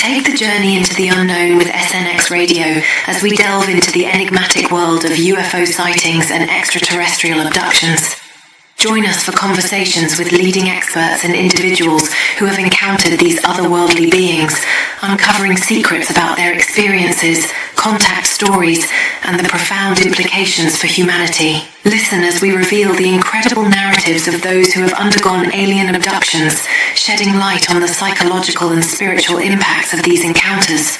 Take the journey into the unknown with SNX Radio as we delve into the enigmatic world of UFO sightings and extraterrestrial abductions. Join us for conversations with leading experts and individuals who have encountered these otherworldly beings, uncovering secrets about their experiences, contact stories, and the profound implications for humanity. Listen as we reveal the incredible narratives of those who have undergone alien abductions, shedding light on the psychological and spiritual impacts of these encounters.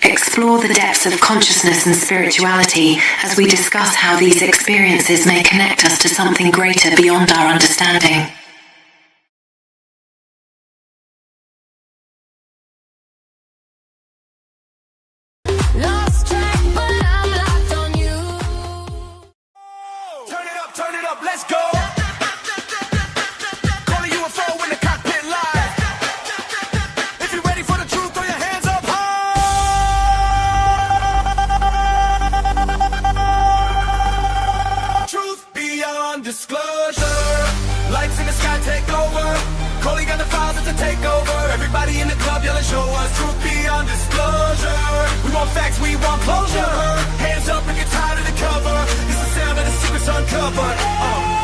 Explore the depths of consciousness and spirituality as we discuss how these experiences may connect us to something greater beyond our understanding. Lost track, but I'm locked on you. Turn it up, let's go. ColeyUFO in the cockpit live. If you're ready for the truth, throw your hands up high. Truth beyond disclosure. Lights in the sky take over. Coley got the files, it's a takeover. Everybody in the club yelling, show us truth beyond disclosure. We want facts, we want closure. Hands up if you're tired of the cover. This is the sound of the secrets uncovered.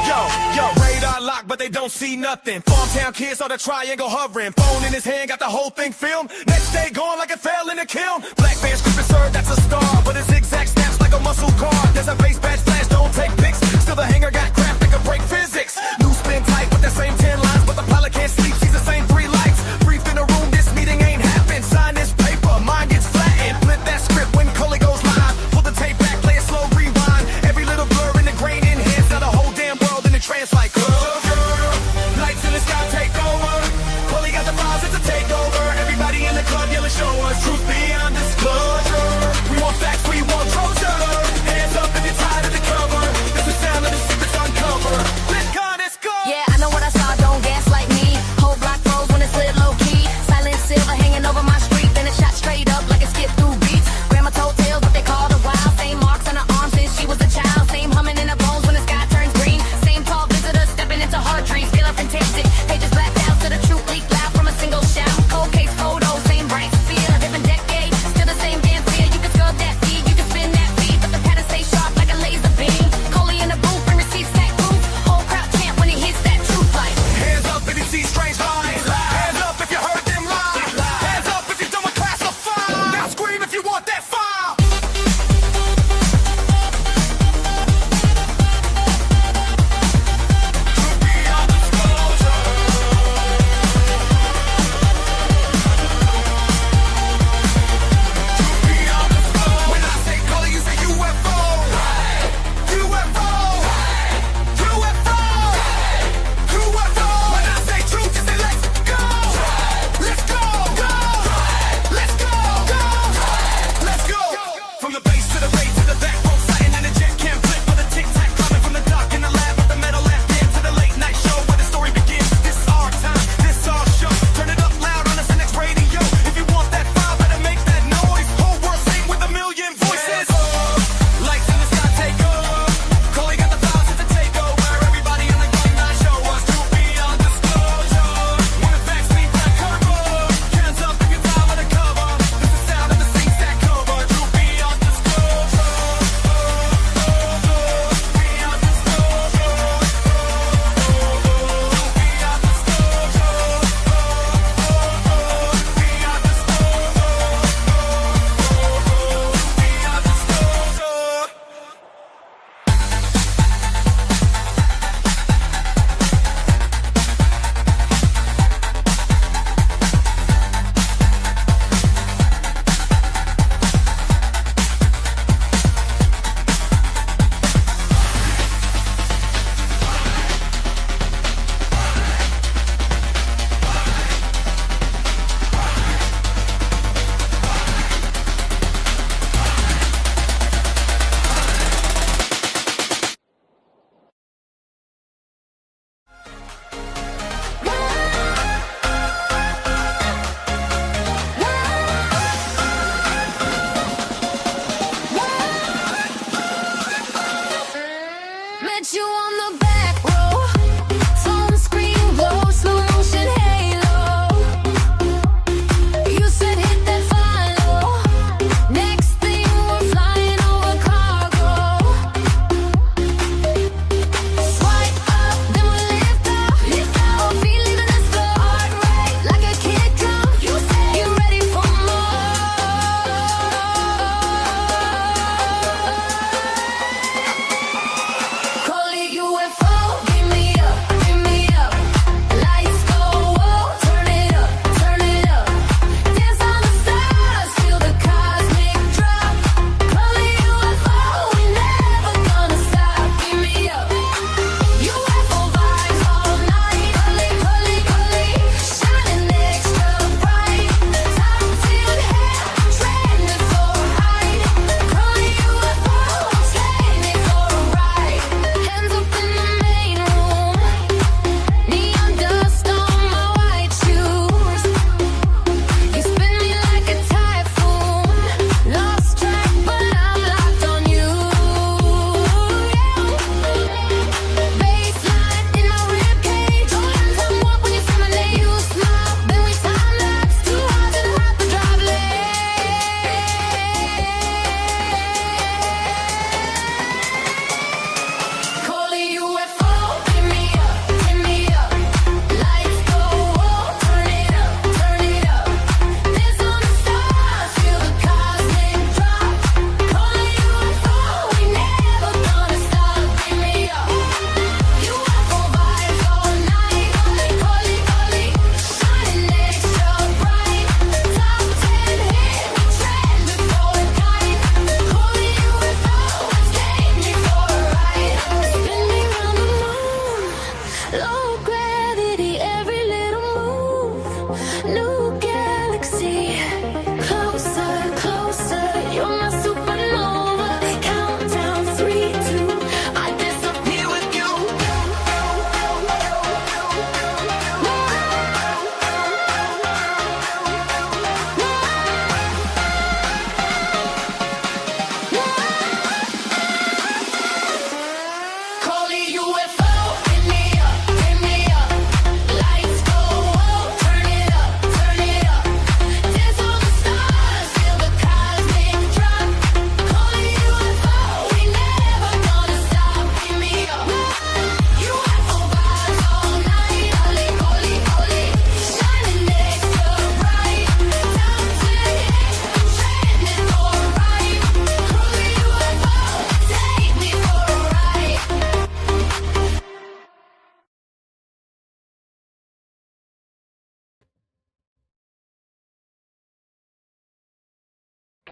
Yo, radar locked, but they don't see nothing. Farmtown kids saw the triangle hovering. Phone in his hand, got the whole thing filmed. Next day gone like it fell in the kiln. Black man scripted served, that's a star. But his zigzag snaps like a muscle car. There's a base badge flash, don't take pics. Still the hanger got crap that can break physics. New spin tight with the same 10 lines, but the pilot can't sleep, sees the same 3 lights. Briefed in a room, this meeting ain't happened. Sign this paper, mind gets flattened. Flip that script when Coley goes live. Pull the tape back, play a slow rewind. Every little blur in the grain enhanced. Now the whole damn world in the trance like lights in the sky take over. Coley got the files, it's a takeover. Everybody in the club yelling, show us truth beyond disclosure. We want facts, we want closure. Hands up if you're tired of the cover. This is the sound of the secrets uncovered.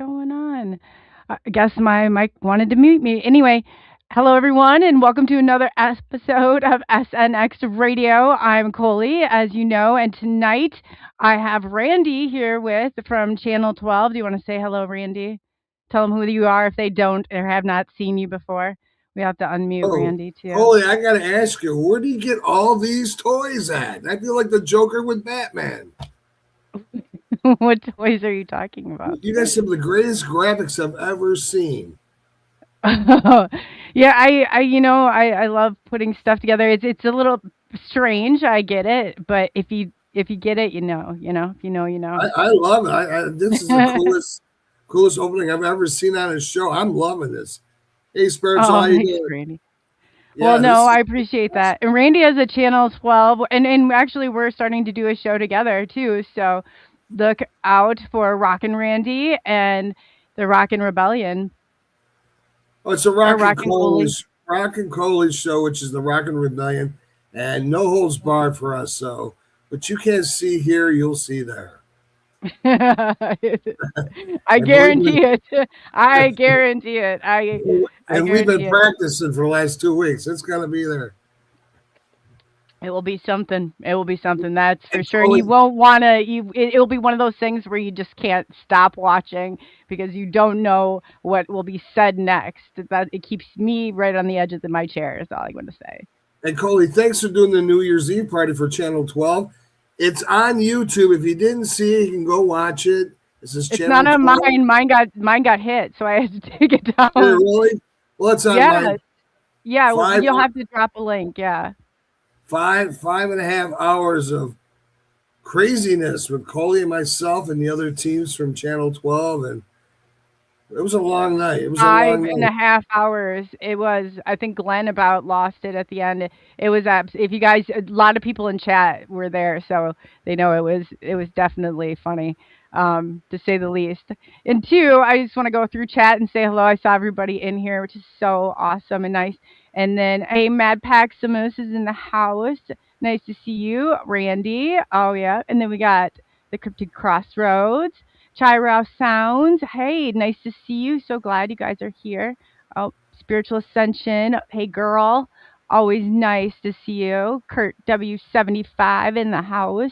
going on? I guess my mic wanted to mute me. Anyway, hello everyone, and welcome to another episode of SNX Radio. I'm Coley, as you know, and tonight I have Randy here from Channel 12. Do you want to say hello, Randy? Tell them who you are if they don't or have not seen you before. We have to unmute Randy too. Coley, I got to ask you, where do you get all these toys at? I feel like the Joker with Batman. What toys are you talking about? You guys have the greatest graphics I've ever seen. Yeah, I love putting stuff together. It's a little strange, I get it, but if you get it, you know, if you know, you know. I love it. This is the coolest opening I've ever seen on a show. I'm loving this. Hey, Spiritual, how you doing? Randy. Yeah, well, no, I appreciate that. And Randy has a Channel 12, and actually we're starting to do a show together too. So look out for Rockin' Randy and the Rockin' Rebellion. Oh, it's a Rockin' Coley show, which is the Rockin' Rebellion, and no holds barred for us. So, what you can't see here, you'll see there. I guarantee it. I guarantee it. And we've been practicing for the last 2 weeks. It's gonna be there. It will be something. It will be something. That's for sure. And you won't want to. It'll be one of those things where you just can't stop watching because you don't know what will be said next. It keeps me right on the edge of my chair. Is all I want to say. And Coley, thanks for doing the New Year's Eve party for Channel 12. It's on YouTube. If you didn't see it, you can go watch it. It's not on mine. Mine got hit, so I had to take it down. Did it really? Well, it's on mine. Yeah. Well, you'll have to drop a link. Yeah. 5.5 hours of craziness with Coley and myself and the other teams from Channel 12, and it was a long night. It was 5.5 hours. It was. I think Glenn about lost it at the end. It was. If you guys, a lot of people in chat were there, so they know it was definitely funny, to say the least. And two, I just want to go through chat and say hello. I saw everybody in here, which is so awesome and nice. And then, hey, Mad Pack Samos is in the house. Nice to see you, Randy. Oh, yeah. And then we got the Cryptic Crossroads. Chirao Sounds. Hey, nice to see you. So glad you guys are here. Oh, Spiritual Ascension. Hey, girl. Always nice to see you. Kurt W75 in the house.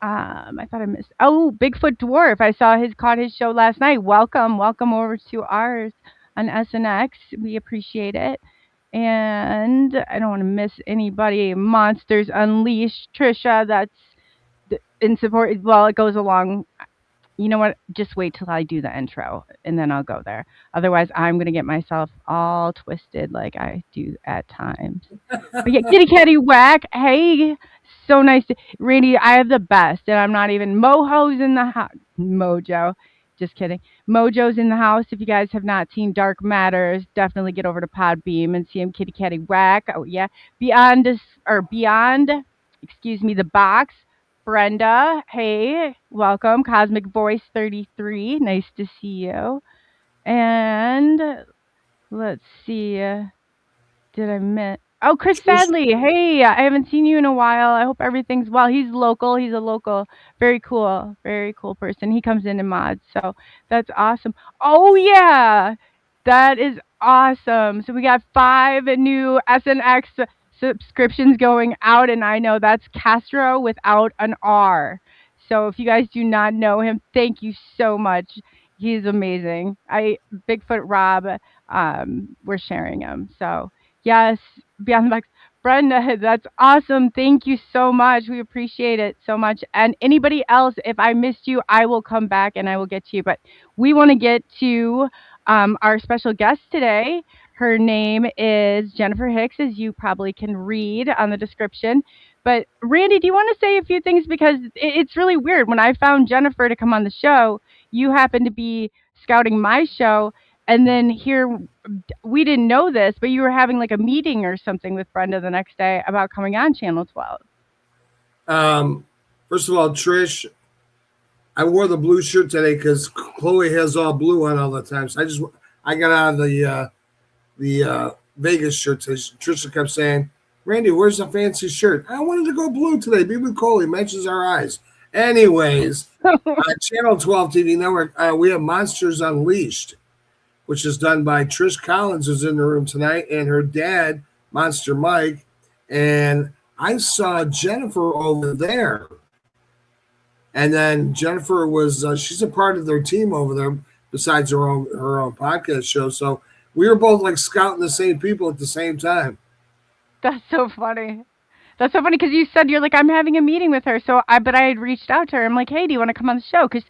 I thought I missed. Oh, Bigfoot Dwarf. I caught his show last night. Welcome over to ours on SNX. We appreciate it. And I don't want to miss anybody. Monsters Unleashed. Trisha, that's in support. Well, it goes along. You know what? Just wait till I do the intro, and then I'll go there. Otherwise, I'm going to get myself all twisted like I do at times. But yeah, Kitty Catty Whack. Hey, so nice. Randy, I have the best, and I'm not even. Mojo's in the house. Mojo. Just kidding. Mojo's in the house. If you guys have not seen Dark Matters, definitely get over to Podbeam and see him. Kitty Catty Whack. Oh, yeah. Beyond, the box. Brenda, hey, welcome. Cosmic Voice 33, nice to see you. And let's see, did I miss? Oh, Chris Sadley, hey, I haven't seen you in a while. I hope everything's well. He's local. He's a local, very cool person. He comes in and mods, so that's awesome. Oh, yeah, that is awesome. So we got 5 new SNX subscriptions going out, and I know that's Castro without an R. So if you guys do not know him, thank you so much. He's amazing. Bigfoot Rob, we're sharing him. So yes, Beyond the Box. Brenda, that's awesome. Thank you so much. We appreciate it so much. And anybody else, if I missed you, I will come back and I will get to you. But we want to get to our special guest today. Her name is Jennifer Hicks, as you probably can read on the description. But Randy, do you want to say a few things? Because it's really weird. When I found Jennifer to come on the show, you happened to be scouting my show. And then here, we didn't know this, but you were having like a meeting or something with Brenda the next day about coming on Channel 12. First of all, Trish, I wore the blue shirt today because Chloe has all blue on all the time. So I got out of the Vegas shirt. Trisha kept saying, Randy, where's the fancy shirt? I wanted to go blue today. Be with Coley. Matches our eyes. Anyways, Channel 12 TV Network, we have Monsters Unleashed, which is done by Trish Collins, who's in the room tonight, and her dad, Monster Mike. And I saw Jennifer over there. And then Jennifer was, she's a part of their team over there, besides her own podcast show. So we were both like scouting the same people at the same time. That's so funny. That's so funny because you said you're like, I'm having a meeting with her. But I had reached out to her. I'm like, hey, do you want to come on the show? Because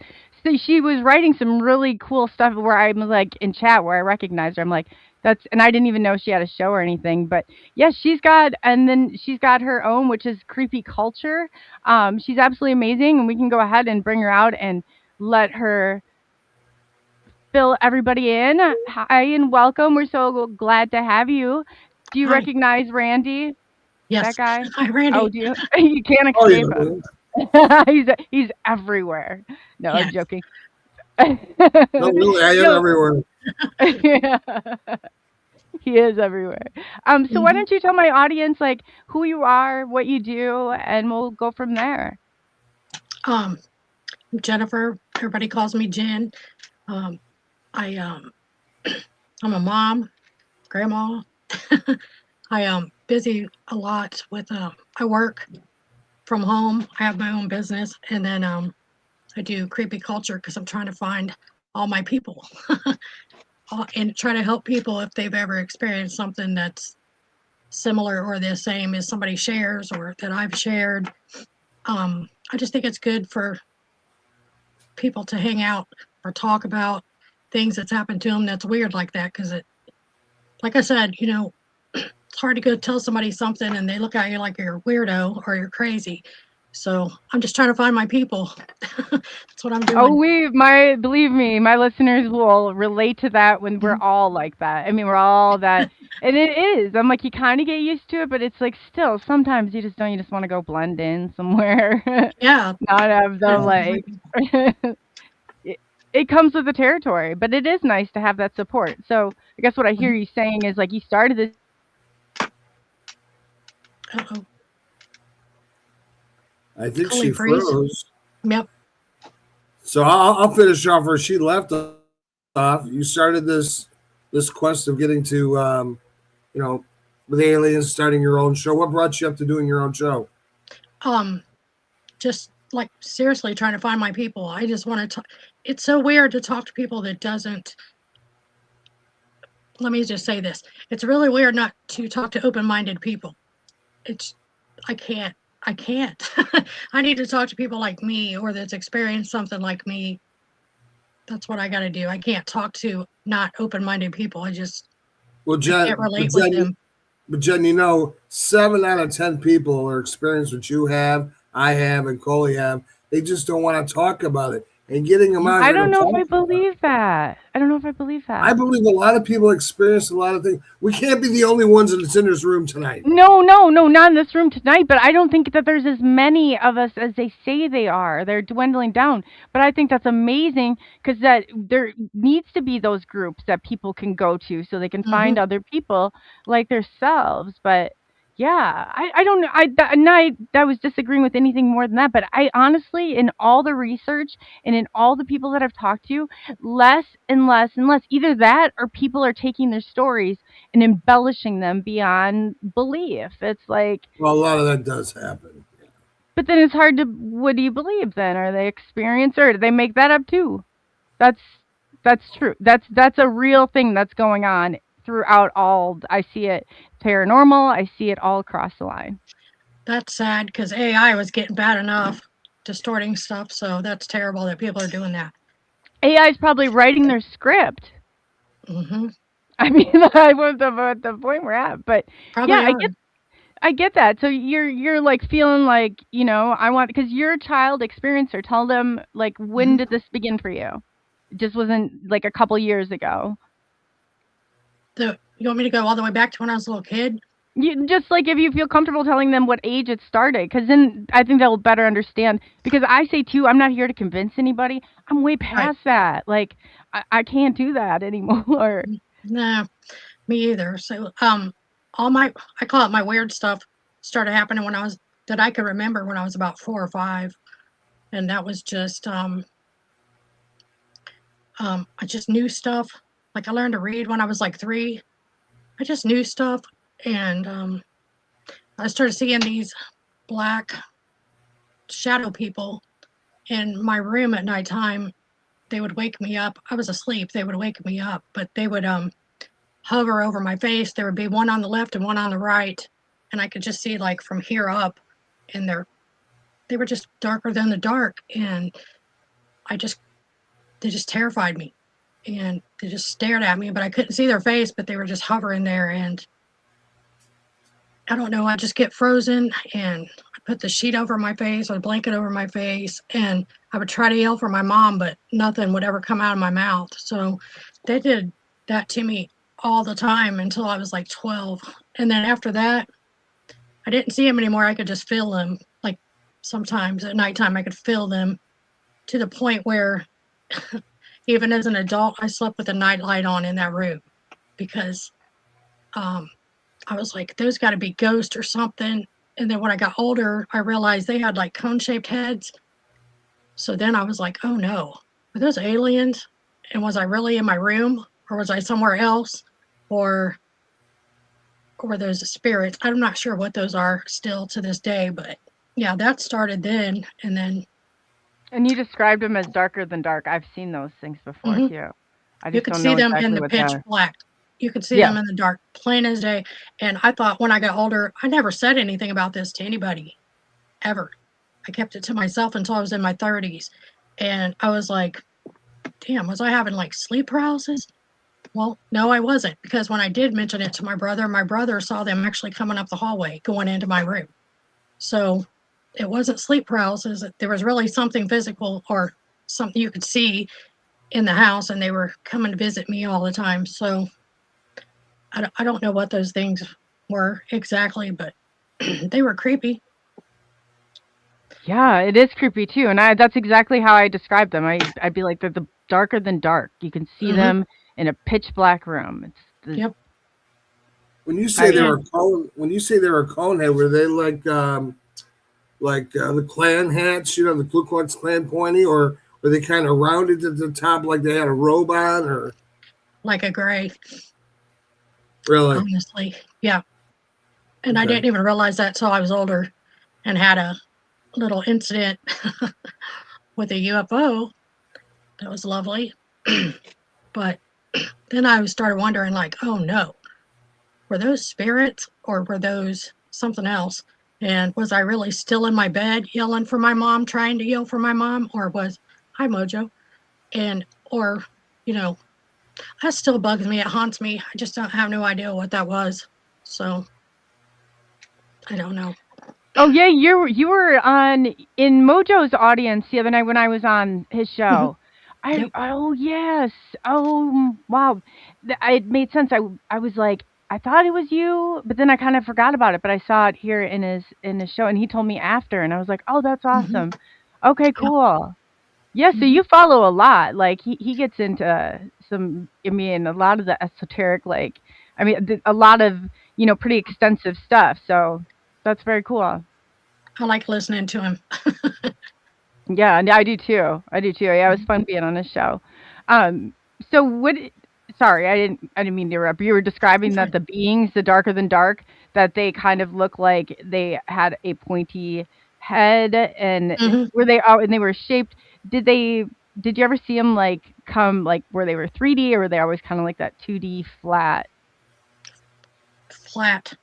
she was writing some really cool stuff where I'm like in chat where I recognized her. I'm like, and I didn't even know she had a show or anything. But yes, she's got her own, which is Creepy Culture. She's absolutely amazing. And we can go ahead and bring her out and let her fill everybody in. Hi and welcome. We're so glad to have you. Do you recognize Randy? Yes. That guy? Hi, Randy. Oh, do you? You can't escape him. He's everywhere. No, yes. I'm joking. No, really, I am everywhere. Yeah. He is everywhere. So why don't you tell my audience like who you are, what you do, and we'll go from there. I'm Jennifer. Everybody calls me Jen. I'm a mom, grandma. I am busy a lot with I work from home. I have my own business, and then I do creepy culture because I'm trying to find all my people and try to help people if they've ever experienced something that's similar or the same as somebody shares or that I've shared. I just think it's good for people to hang out or talk about things that's happened to them that's weird like that, because it, like I said, you know, it's hard to go tell somebody something and they look at you like you're a weirdo or you're crazy. So I'm just trying to find my people. That's what I'm doing. Oh, believe me, my listeners will relate to that when we're all like that. I mean, we're all that, and it is. I'm like, you kind of get used to it, but it's like still sometimes you just want to go blend in somewhere. Yeah. Not have the like. It comes with the territory, but it is nice to have that support. So I guess what I hear you saying is like you started this. Uh-oh. I think Coley she froze. Yep. So I'll finish off where she left off. You started this quest of getting to, with aliens, starting your own show. What brought you up to doing your own show? Just like seriously trying to find my people. I just want to. It's so weird to talk to people that doesn't. Let me just say this. It's really weird not to talk to open-minded people. I can't. I need to talk to people like me or that's experienced something like me. That's what I got to do. I can't talk to not open-minded people. I Jen, can't relate with them. But Jen, 7 out of 10 people are experienced what you have, I have, and Coley have. They just don't want to talk about it. And getting them out. I don't know if I believe that. I I believe a lot of people experience a lot of things. We can't be the only ones that's in this room tonight. No, not in this room tonight. But I don't think that there's as many of us as they say they are. They're dwindling down. But I think that's amazing because that there needs to be those groups that people can go to so they can find other people like themselves. But yeah, I don't know. I was disagreeing with anything more than that. But I honestly, in all the research and in all the people that I've talked to, less and less and less. Either that or people are taking their stories and embellishing them beyond belief. It's like. Well, a lot of that does happen. But then it's hard to. What do you believe then? Are they experienced or do they make that up too? That's true. That's a real thing that's going on throughout all. I see it paranormal. I see it all across the line. That's sad because AI was getting bad enough distorting stuff, so that's terrible that people are doing that. AI is probably writing their script. I mean, I won't at the point we're at, but probably yeah, I get that. So you're like feeling like, I want, because you're a child experiencer. Tell them like, when did this begin for you? It just wasn't like a couple years ago. You want me to go all the way back to when I was a little kid? Just like if you feel comfortable telling them what age it started, because then I think they'll better understand. Because I say too, I'm not here to convince anybody. I'm way past that. Like I can't do that anymore. No, me either. So I call it my weird stuff started happening that I could remember when I was about 4 or 5. And that was just I just knew stuff. Like I learned to read when I was like 3. I just knew stuff, and I started seeing these black shadow people in my room at nighttime. They would wake me up. I was asleep. They would wake me up, but they would hover over my face. There would be one on the left and one on the right, and I could just see like from here up, and they were just darker than the dark, and they just terrified me, and they just stared at me, but I couldn't see their face, but they were just hovering there, and I don't know, I just get frozen, and I put the sheet over my face or the blanket over my face, and I would try to yell for my mom, but nothing would ever come out of my mouth. So they did that to me all the time until I was like 12. And then after that, I didn't see them anymore. I could just feel them. Like sometimes at nighttime, I could feel them to the point where even as an adult, I slept with a nightlight on in that room because I was like, those got to be ghosts or something. And then when I got older, I realized they had like cone-shaped heads. So then I was like, oh no, were those aliens? And was I really in my room, or was I somewhere else? Or were those spirits? I'm not sure what those are still to this day, but yeah, that started then. And then And you described them as darker than dark. I've seen those things before Mhm. too. I you just could don't see know them in exactly the what they pitch are. black. You could see Yeah. them in the dark, plain as day. And I thought when I got older, I never said anything about this to anybody, ever. I kept it to myself until I was in my 30s. And I was like, damn, was I having like sleep paralysis? Well, no, I wasn't, because when I did mention it to my brother saw them actually coming up the hallway going into my room. So it wasn't sleep paralysis. There was really something physical or something you could see in the house, and they were coming to visit me all the time. So I don't know what those things were exactly, but they were creepy. Yeah, it is creepy too. And that's exactly how I describe them. I'd be like, they're the darker than dark. You can see Mhm. them in a pitch black room. It's the, Yep. When you say they Yeah. were conehead, were they like the Klan hats, the Ku Klux Klan pointy, or were they kind of rounded at the top like they had a robe on, or Like a gray, really? honestly. Yeah. And I Okay. didn't even realize that till I was older and had a little incident with a UFO. That was lovely. But then I started wondering, like, oh no, were those spirits or were those something else? And was I really still in my bed yelling for my mom, trying to yell for my mom, or was, hi Mojo, or that still bugs me. It haunts me. I just don't have no idea what that was. So I don't know. Oh yeah, you were on in Mojo's audience the other night when I was on his show. Yep. Oh yes. Oh wow. It made sense. I was like, I thought it was you, but then I kind of forgot about it, but I saw it here in his show, and he told me after, and I was like, "Oh, that's awesome." Okay, Yep. cool. Yeah, so you follow a lot. Like he gets into some, I mean, a lot of the esoteric, like, I mean, a lot of, pretty extensive stuff. So that's very cool. I like listening to him. Yeah, and I do too. I do too. Yeah, it was fun being on his show. Um, so sorry, I didn't mean to interrupt. You were describing that the beings, the darker than dark, that they kind of look like they had a pointy head, and Mhm. were they and they were shaped. Did you ever see them like come like where they were 3D, or were they always kind of like that 2D flat? Flat.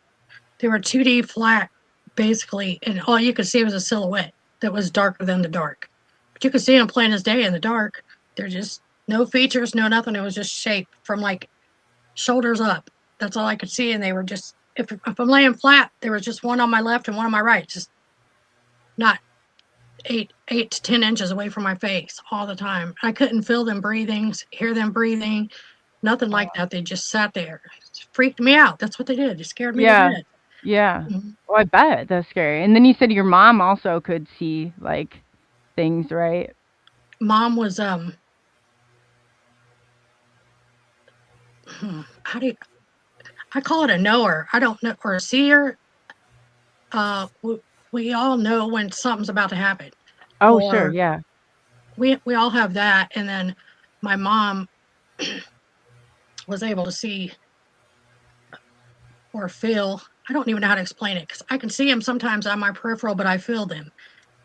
They were 2D flat, basically, and all you could see was a silhouette that was darker than the dark. But you could see them plain as day in the dark. They're just no features, no nothing. It was just shape from like shoulders up. That's all I could see, and they were just, if I'm laying flat, there was just one on my left and one on my right, just not 8 to 10 inches away from my face all the time. I couldn't feel them breathing, hear them breathing, nothing like that. They just sat there. It freaked me out. That's what they did. It scared me to Yeah, death. yeah. Mhm. Oh, I bet that's scary. And then you said your mom also could see like things, right? Mom was how do you, I call it a knower. I don't know, or a seer. We all know when something's about to happen. Oh, sure, or yeah. we all have that. And then my mom was able to see or feel. I don't even know how to explain it because I can see them sometimes on my peripheral, but I feel them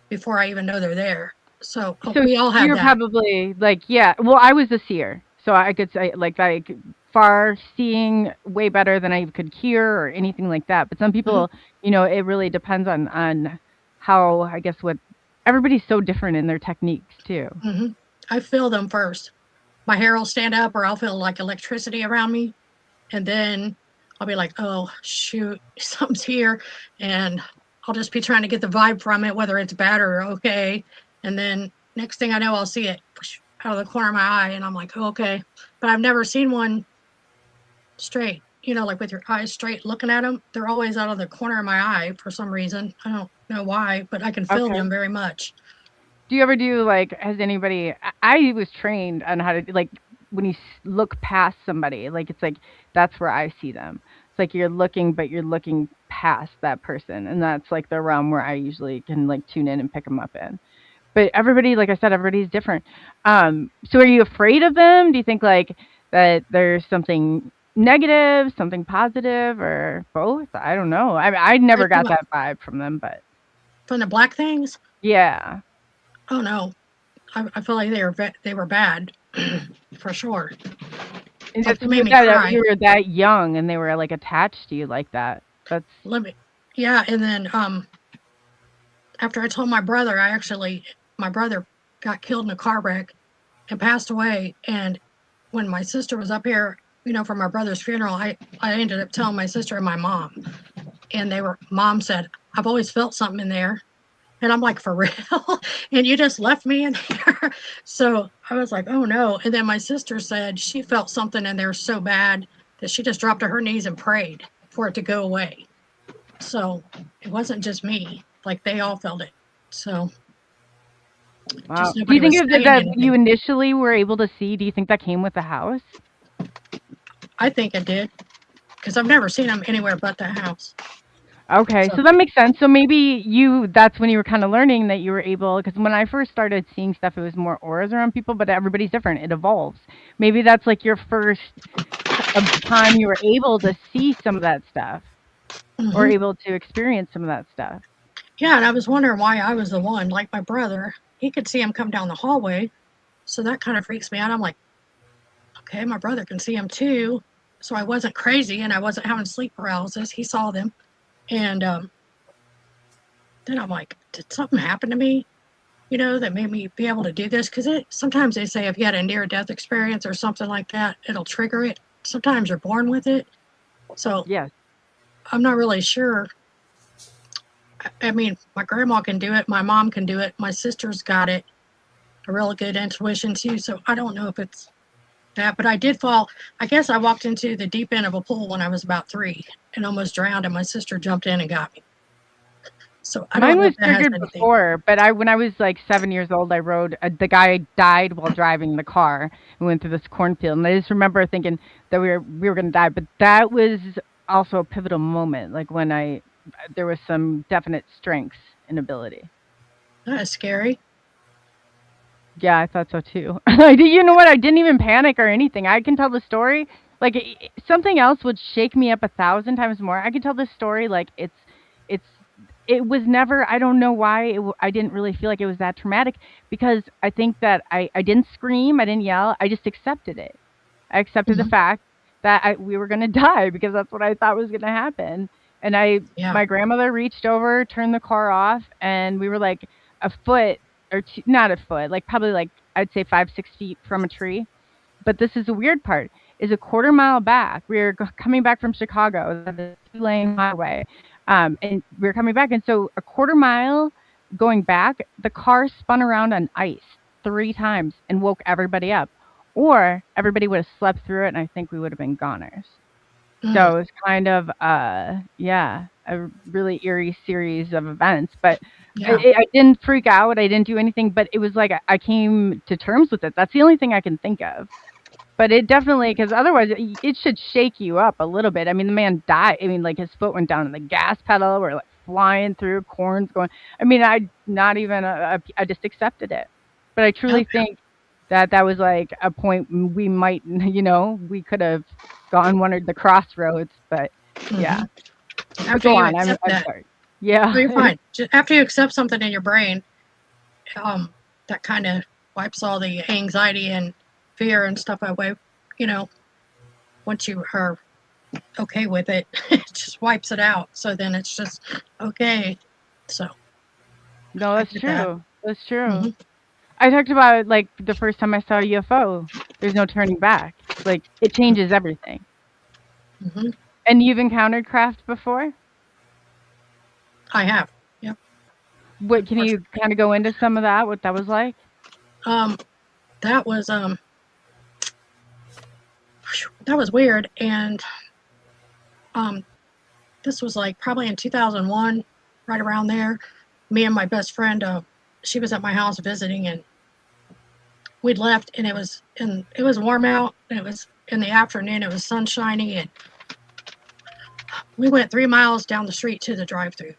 before I even know they're there. So So we all have you're that. probably like, yeah. Well, I was a seer, so I could say like far seeing way better than I could hear or anything like that. But some Mhm, people, it really depends on how, I guess, what everybody's so different in their techniques too. mhm. I feel them first. My hair will stand up, or I'll feel like electricity around me, and then I'll be like, "Oh shoot, something's here," and I'll just be trying to get the vibe from it, whether it's bad or okay. And then next thing I know, I'll see it out of the corner of my eye, and I'm like, oh, "Okay," but I've never seen one straight. Like with your eyes straight, looking at them. They're always out of the corner of my eye for some reason. I don't know why, but I can feel Okay. them very much. Do you ever do like, has anybody, I was trained on how to do, like, when you look past somebody, like, it's like, that's where I see them. It's like you're looking, but you're looking past that person. And that's like the realm where I usually can like tune in and pick them up in. But everybody, like I said, everybody's different. So are you afraid of them? Do you think like that there's something negative, something positive, or both? I don't know. I never Like got that vibe from them, but from the black things. yeah. Oh no, I feel like they were bad for sure. And Like that's they made weird me that cry. you were that young and they were like attached to you like that. That's Let me, yeah. And then after I told my brother, my brother got killed in a car wreck and passed away. And when my sister was up here, for my brother's funeral, I ended up telling my sister and my mom, and mom said, "I've always felt something in there." And I'm like, "For real?" And you just left me in there. So I was like, "Oh no." And then my sister said she felt something in there so bad that she just dropped to her knees and prayed for it to go away. So it wasn't just me, like they all felt it. So wow. just Do you nobody think was saying that you anything. initially were able to see? Do you think that came with the house? I think it did because I've never seen them anywhere but the house. Okay, So so that makes sense. So maybe that's when you were kind of learning that you were able, because when I first started seeing stuff, it was more auras around people, but everybody's different. It evolves. Maybe that's like your first time you were able to see some of that stuff or mhm. able to experience some of that stuff. Yeah, and I was wondering why I was the one, like my brother. He could see him come down the hallway, so that kind of freaks me out. I'm like, okay, my brother can see him too. So I wasn't crazy and I wasn't having sleep paralysis. He saw them. And then I'm like, did something happen to me, that made me be able to do this? Because sometimes they say if you had a near death experience or something like that, it'll trigger it. Sometimes you're born with it. So Yes. I'm not really sure. I mean, my grandma can do it. My mom can do it. My sister's got it. A real good intuition too. So I don't know if it's that, but I did fall. I guess I walked into the deep end of a pool when I was about 3 and almost drowned, and my sister jumped in and got me. So I don't Mine know was if that has triggered anything. before, but when I was like 7 years old, I rode. The guy died while driving the car. We went through this cornfield, and I just remember thinking that we were going to die. But that was also a pivotal moment, like when there was some definite strengths and ability. That is scary. Yeah, I thought so too. I did. You know what? I didn't even panic or anything. I can tell the story. Like something else would shake me up 1,000 times more. I can tell this story like it's it was never. I don't know why I didn't really feel like it was that traumatic because I think that I didn't scream. I didn't yell. I just accepted it. I accepted the Mhm. fact that we were gonna die because that's what I thought was gonna happen. And Yeah. my grandmother reached over, turned the car off, and we were like a foot or two, not a foot, like probably like I'd say 5, 6 feet from a tree. But this is the weird part: is a quarter mile back. We were coming back from Chicago, the 2-lane highway, and we were coming back, and so a quarter mile going back, the car spun around on ice 3 times and woke everybody up, or everybody would have slept through it, and I think we would have been goners. Mm. So it was kind of, yeah, a really eerie series of events. But Yeah. I didn't freak out. I didn't do anything. But it was like I came to terms with it. That's the only thing I can think of. But it definitely, because otherwise it should shake you up a little bit. I mean, the man died. I mean, like his foot went down on the gas pedal. We're like flying through, corns going. I mean, I just accepted it. But I truly think that was like a point we might, we could have gone one of the crossroads. But yeah, but After go you on. accept I'm that, sorry. Yeah. oh, you're fine. Just after you accept something in your brain, that kind of wipes all the anxiety and fear and stuff away. Once you are okay with it, it just wipes it out. So then it's just okay. So No, I that's did that. true. That's true. Mhm. I talked about it like the first time I saw a UFO. There's no turning back. Like it changes everything. Mhm. And you've encountered craft before? I have. Yep. What can you kind of go into some of that? What that was like? That was weird, and this was like probably in 2001, right around there. Me and my best friend, she was at my house visiting, and we'd left, and it was warm out, and it was in the afternoon. It was sunshiny, and we went 3 miles down the street to the drive-through.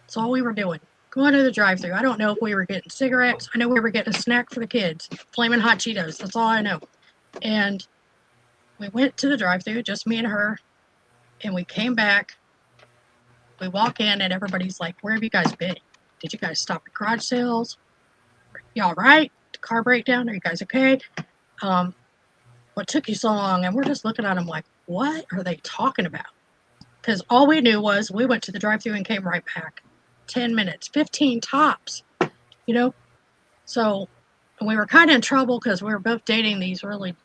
That's all we were doing. Going to the drive-through. I don't know if we were getting cigarettes. I know we were getting a snack for the kids. Flaming hot Cheetos. That's all I know. And we went to the drive-through, just me and her, and we came back. We walk in, and everybody's like, "Where have you guys been? Did you guys stop at garage sales? You all right? The car breakdown? Are you guys okay? What took you so long?" And we're just looking at them like, what are they talking about? Because all we knew was we went to the drive-through and came right back. 10 minutes, 15 tops, So we were kind of in trouble because we were both dating these really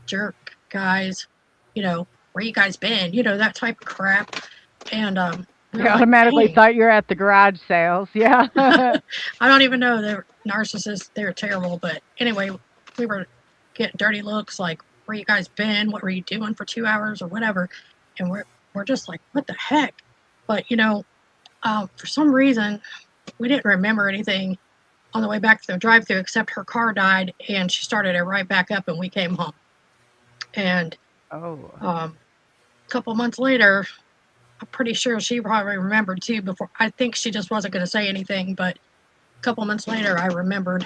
jerk guys, where you guys been, that type of crap. And we You were like, automatically "Dang." thought you were at the garage sales. Yeah. I don't even know. They're narcissists. They're terrible. But anyway, we were getting dirty looks like, "Where you guys been? What were you doing for 2 hours or whatever?" And we're just like, "What the heck?" But for some reason, we didn't remember anything on the way back to the drive-thru except her car died, and she started it right back up, and we came home. And Oh. a couple months later, I'm pretty sure she probably remembered too. Before, I think she just wasn't going to say anything, but a couple months later, I remembered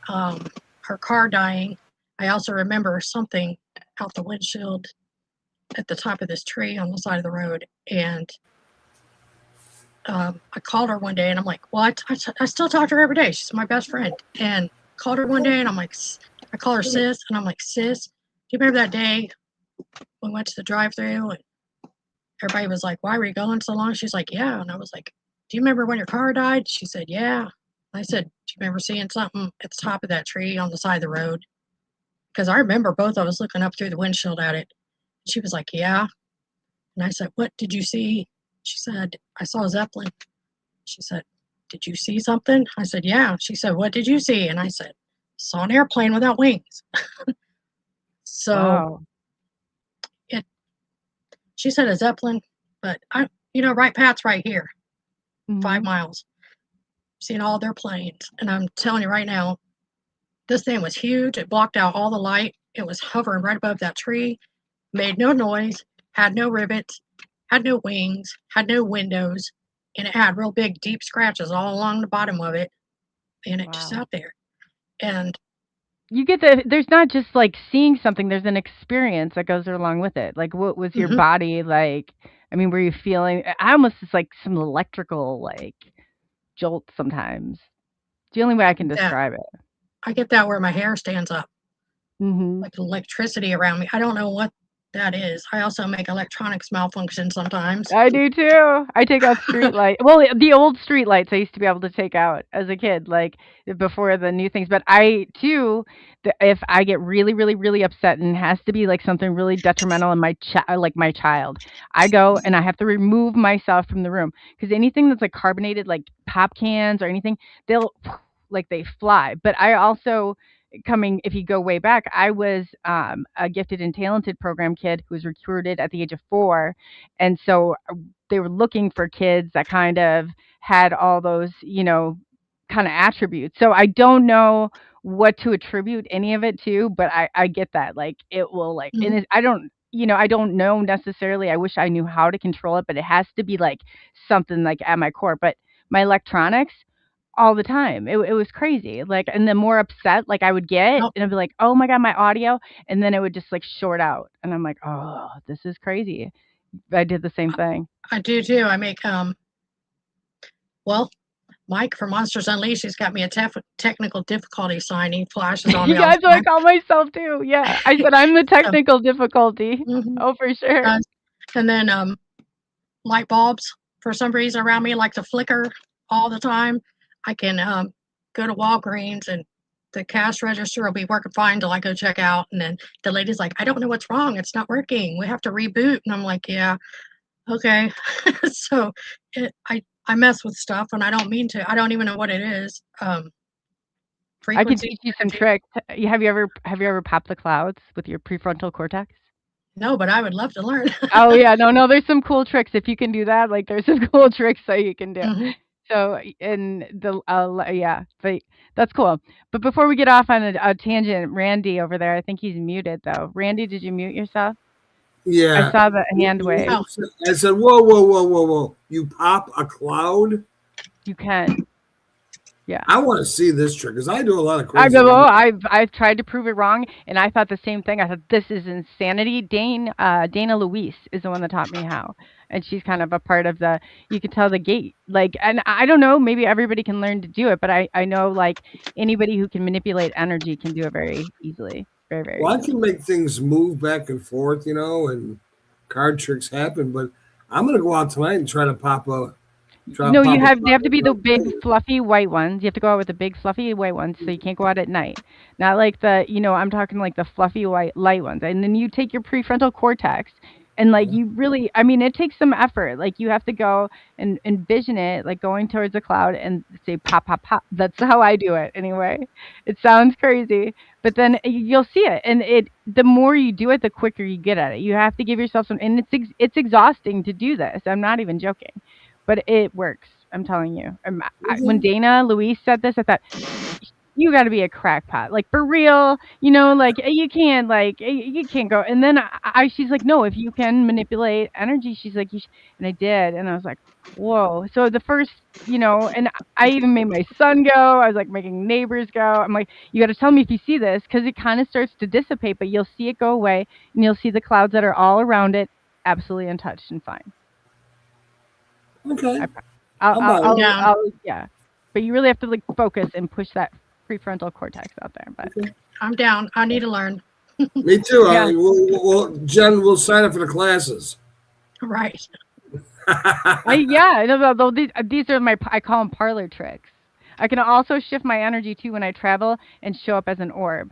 her car dying. I also remember something out the windshield at the top of this tree on the side of the road, and I called her one day, and I'm like, "Well, I still talk to her every day. She's my best friend." And called her one day, and I'm like, I call her sis, and I'm like, "Sis, do you remember that day we went to the drive-thru and everybody was like, 'Why were you going so long?'" She's like, "Yeah." And I was like, "Do you remember when your car died?" She said, "Yeah." I said, "Do you remember seeing something at the top of that tree on the side of the road?" Because I remember both of us looking up through the windshield at it. She was like, "Yeah." And I said, "What did you see?" She said, "I saw a Zeppelin." She said, "Did you see something?" I said, "Yeah." She said, "What did you see?" And I said, "Saw an airplane without wings." So Wow. she said a Zeppelin, but Wright Pat's right here, 5 Mhm. miles, seen all their planes. And I'm telling you right now, this thing was huge. It blocked out all the light. It was hovering right above that tree, made no noise, had no rivets, had no wings, had no windows, and it had real big, deep scratches all along the bottom of it. And it just Wow. sat there. And You get there's not just like seeing something, there's an experience that goes along with it. Like what was your mhm, body like? I mean, were you feeling I almost it's like some electrical like jolt sometimes. It's the only way I can that describe it. I get that where my hair stands up, Mhm. like electricity around me. I don't know what that is. I also make electronics malfunction sometimes. I do too. I take out street light. Well, the old street lights I used to be able to take out as a kid, like before the new things. But I too, if I get really, really, really upset and it has to be like something really detrimental in my like my child, I go and I have to remove myself from the room because anything that's like carbonated, like pop cans or anything, they'll like they fly. But I also coming if you go way back, I was a gifted and talented program kid who was recruited at the age of 4, and so they were looking for kids that kind of had all those, kind of attributes. So I don't know what to attribute any of it to, but I get that. Like it will like, and Mhm. I don't. I don't know necessarily. I wish I knew how to control it, but it has to be like something like at my core. But my electronics, all the time. It was crazy. Like, and the more upset like I would get, Nope. and I'd be like, "Oh my god, my audio," and then it would just like short out, and I'm like, "Oh, this is crazy." I did the same thing. I do too. I make well, Mike from Monsters Unleashed, he's got me a technical difficulty sign. He flashes on me Yeah, all the that's what I time. call myself too. Yeah, I said I'm the So, technical difficulty. mhm. Oh, for sure. And then light bulbs for some reason around me like to flicker all the time. I can go to Walgreens and the cash register will be working fine till I go check out, and then the lady's like, "I don't know what's wrong. It's not working. We have to reboot." And I'm like, "Yeah, okay." So I mess with stuff and I don't mean to. I don't even know what it is. I could Frequency. teach you some tricks. Have you ever popped the clouds with your prefrontal cortex? No, but I would love to learn. Oh yeah, no, there's some cool tricks. If you can do that, like there's some cool tricks that you can do. Mhm. So, yeah, but that's cool. But before we get off on a tangent, Randy over there, I think he's muted though. Randy, did you mute yourself? I Yeah. saw the hand wave. Oh. I said, whoa, whoa, whoa, whoa, whoa. You pop a cloud? You can. Yeah. I want to see this trick because I do a lot of I crazy go, oh, things. I've tried to prove it wrong, and I thought the same thing. I thought this is insanity. Dana Luis is the one that taught me how, and she's kind of a part of the. You could tell the gate, like, and I don't know, maybe everybody can learn to do it, but I know like anybody who can manipulate energy can do it very easily, very very. Well, I Easily. can make things move back and forth, and card tricks happen, but I'm going to go out tonight and try to pop a. No, Pop a they have to be the cloud. big fluffy white ones. You have to go out with the big fluffy white ones, so you can't go out at night. Not like I'm talking like the fluffy white light ones. And then you take your prefrontal cortex and like you really, I mean, it takes some effort. Like you have to go and envision it like going towards a cloud and say pop pop pop. That's how I do it anyway. It sounds crazy, but then you'll see it, and the more you do it, the quicker you get at it. You have to give yourself some, and it's exhausting to do this. I'm not even joking. But it works. I'm telling you. When Dana Luis said this, I thought you got to be a crackpot, like for real. Like you can't, go. And then she's like, no, if you can manipulate energy, she's like, and I did, and I was like, whoa. So the first, and I even made my son go. I was like making neighbors go. I'm like, you got to tell me if you see this, because it kind of starts to dissipate, but you'll see it go away, and you'll see the clouds that are all around it, absolutely untouched and fine. Okay. Yeah, but you really have to like focus and push that prefrontal cortex out there. But I'm down. I need to learn. Me too. Yeah. Jen, we'll sign up for the classes. Right. These are I call them parlor tricks. I can also shift my energy too when I travel and show up as an orb.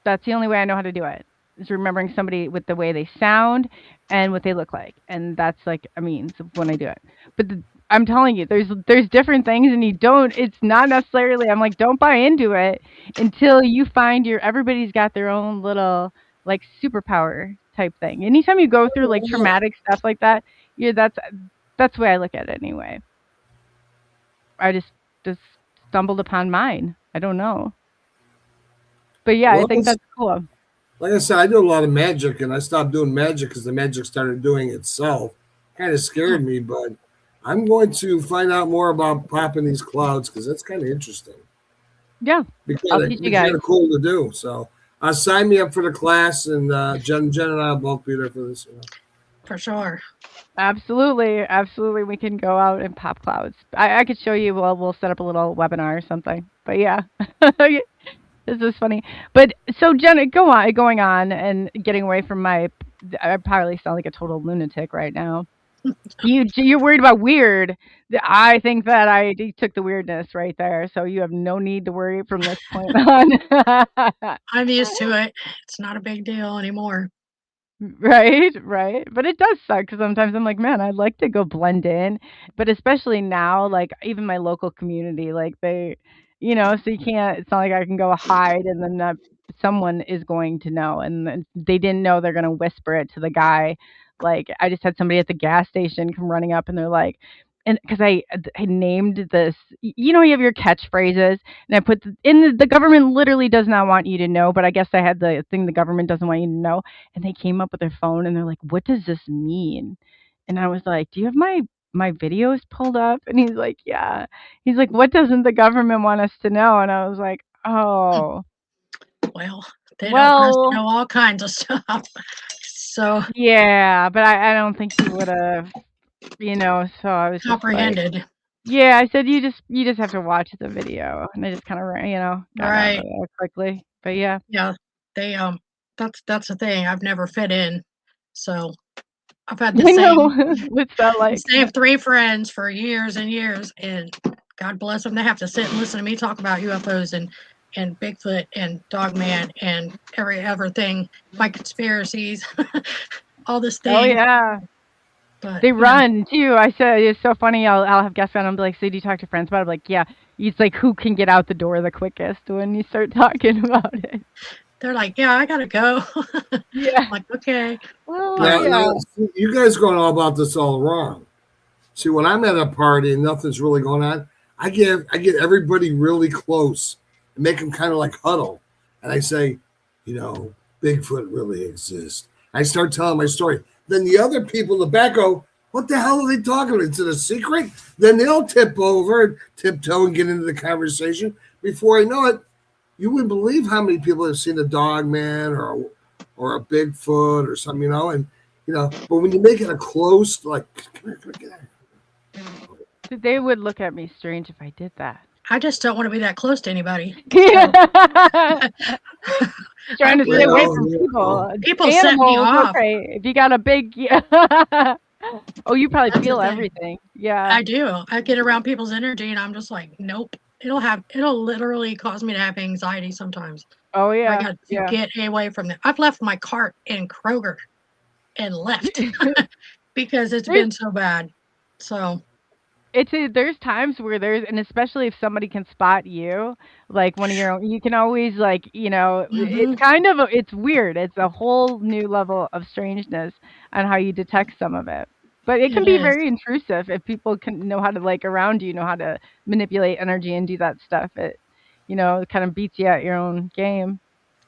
That's the only way I know how to do it. Is remembering somebody with the way they sound and what they look like, and that's like a means of when I do it. But I'm telling you, there's different things, and it's not necessarily. I'm like, don't buy into it until you find everybody's got their own little like superpower type thing. Anytime you go through like traumatic stuff like that, that's the way I look at it anyway. I just stumbled upon mine. I don't know, but yeah, I think that's cool. Like I said, I do a lot of magic, and I stopped doing magic because the magic started doing itself. Kind of scared me, but I'm going to find out more about popping these clouds because that's kind of interesting. Yeah, I'll teach you guys. Kind of cool to do. So sign me up for the class, and Jen and I will both be there for this. For sure. Absolutely, we can go out and pop clouds. I could show you. Well, we'll set up a little webinar or something. But yeah. This is funny. But so Jen, going on and getting away from I probably sound like a total lunatic right now. You're worried about weird. I think that I took the weirdness right there. So you have no need to worry from this point on. I'm used to it. It's not a big deal anymore. Right. But it does suck because sometimes I'm like, man, I'd like to go blend in. But especially now, like even my local community, like they, so you can't, it's not like I can go hide and then someone is going to know. And then they didn't know they're going to whisper it to the guy. Like I just had somebody at the gas station come running up and they're like, and because I named this, you know, you have your catchphrases, and I put the government literally does not want you to know, but I guess I had the thing the government doesn't want you to know, and they came up with their phone and they're like, "What does this mean?" And I was like, "Do you have my videos pulled up?" And he's like, "Yeah." He's like, "What doesn't the government want us to know?" And I was like, "Oh, Well, they don't want us to well, know all kinds of stuff. So yeah," but I don't think he would have, you know. So I was just like. comprehended. Yeah, I said you just have to watch the video, and I just kind of got out of Right. there quickly. But yeah, Yeah. They that's the thing. I've never fit in. So I've had the I know. same What's that the like? same three friends for years and years, and God bless them. They have to sit and listen to me talk about UFOs and Bigfoot and Dogman and every other thing, my conspiracies, all this Oh thing. yeah, But they you know, run too. I said it's so funny. I'll have guests on. I'm like, so do you talk to friends about it? I'm like, yeah. It's like who can get out the door the quickest when you start talking about it. they're like, yeah, I gotta go. Yeah. I'm like, okay. Well, But yeah. Now, see, you guys going all about this all wrong. See, when I'm at a party and nothing's really going on, I get everybody really close and make them kind of like huddle, and I say, you know, Bigfoot really exists. I start telling my story. Then the other people in the back go, "What the hell are they talking about? Is it a secret?" Then they'll tip over and tiptoe and get into the conversation. Before I know it, you wouldn't believe how many people have seen a dog man or a Bigfoot or something, you know, and you know, but when you make it a close, like, come here, get out. They would look at me strange if I did that. I just don't want to be that close to anybody. Trying to stay Well, away from yeah, people. People set me Animals, off. okay. If you got a big, oh, you probably That's the feel thing. everything. Yeah. I do. I get around people's energy and I'm just like, nope. It'll literally cause me to have anxiety sometimes. Oh I yeah. got to Yeah. get away from that. I've left my cart in Kroger and left because it's been so bad. So There's times where and especially if somebody can spot you, like one of your own, you can always like, it's mhm. kind of it's weird. It's a whole new level of strangeness on how you detect some of it. But it can It be is. very intrusive if people can know how to like around you, know how to manipulate energy and do that stuff. It kind of beats you at your own game.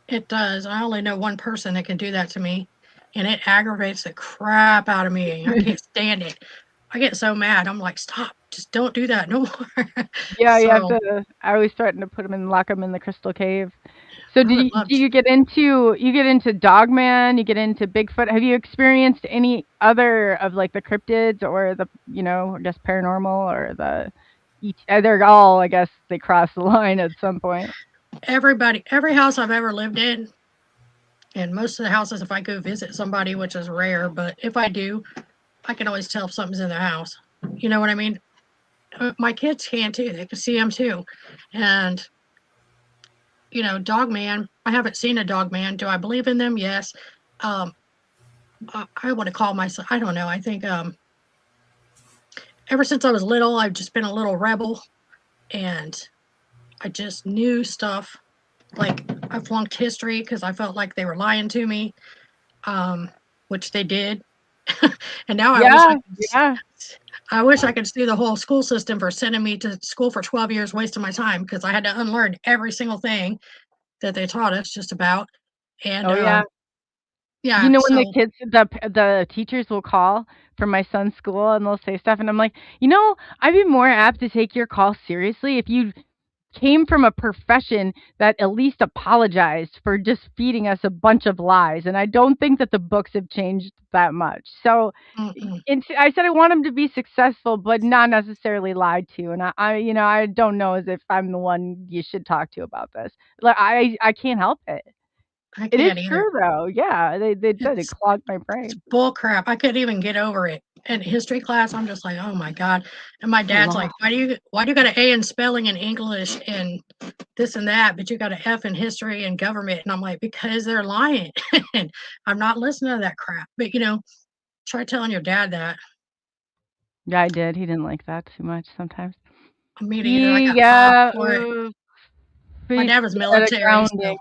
It does. I only know one person that can do that to me, and it aggravates the crap out of me. I can't stand it. I get so mad. I'm like, stop. Just don't do that no more. Yeah, you have So to. I always threaten to put them in, lock them in the crystal cave. So I would love do to. you get into Dogman? You get into Bigfoot? Have you experienced any other of like the cryptids or the I guess paranormal or they're all, I guess they cross the line at some point. Every house I've ever lived in, and most of the houses, if I go visit somebody, which is rare, but if I do, I can always tell if something's in their house. You know what I mean? My kids can too. They can see them too. And, Dogman, I haven't seen a Dogman. Do I believe in them? Yes. Um, I want to call myself, I don't know. I think ever since I was little, I've just been a little rebel and I just knew stuff. Like I flunked history because I felt like they were lying to me, which they did. And now Yeah, yeah. I wish I could sue the whole school system for sending me to school for 12 years, wasting my time because I had to unlearn every single thing that they taught us just about. And Oh yeah. yeah, When the so kids, the teachers will call from my son's school and they'll say stuff, and I'm like, I'd be more apt to take your call seriously if you came from a profession that at least apologized for just feeding us a bunch of lies. And I don't think that the books have changed that much. So mm-mm. I said I want them to be successful, but not necessarily lied to. And I don't know as if I'm the one you should talk to about this. Like I can't help it. I It is can't either. true though. Yeah, they did. It It's clogged my it's brain. bull crap. I couldn't even get over it. In history class, I'm just like, oh my God. And my It's a dad's like, lot. why do you got an A in spelling and English and this and that, but you got an F in history and government? And I'm like, because they're lying. And I'm not listening to that crap. But try telling your dad that. Yeah, I did. He didn't like that too much sometimes. Me neither. I He got popped got for it. My he dad was got a military, so grounding.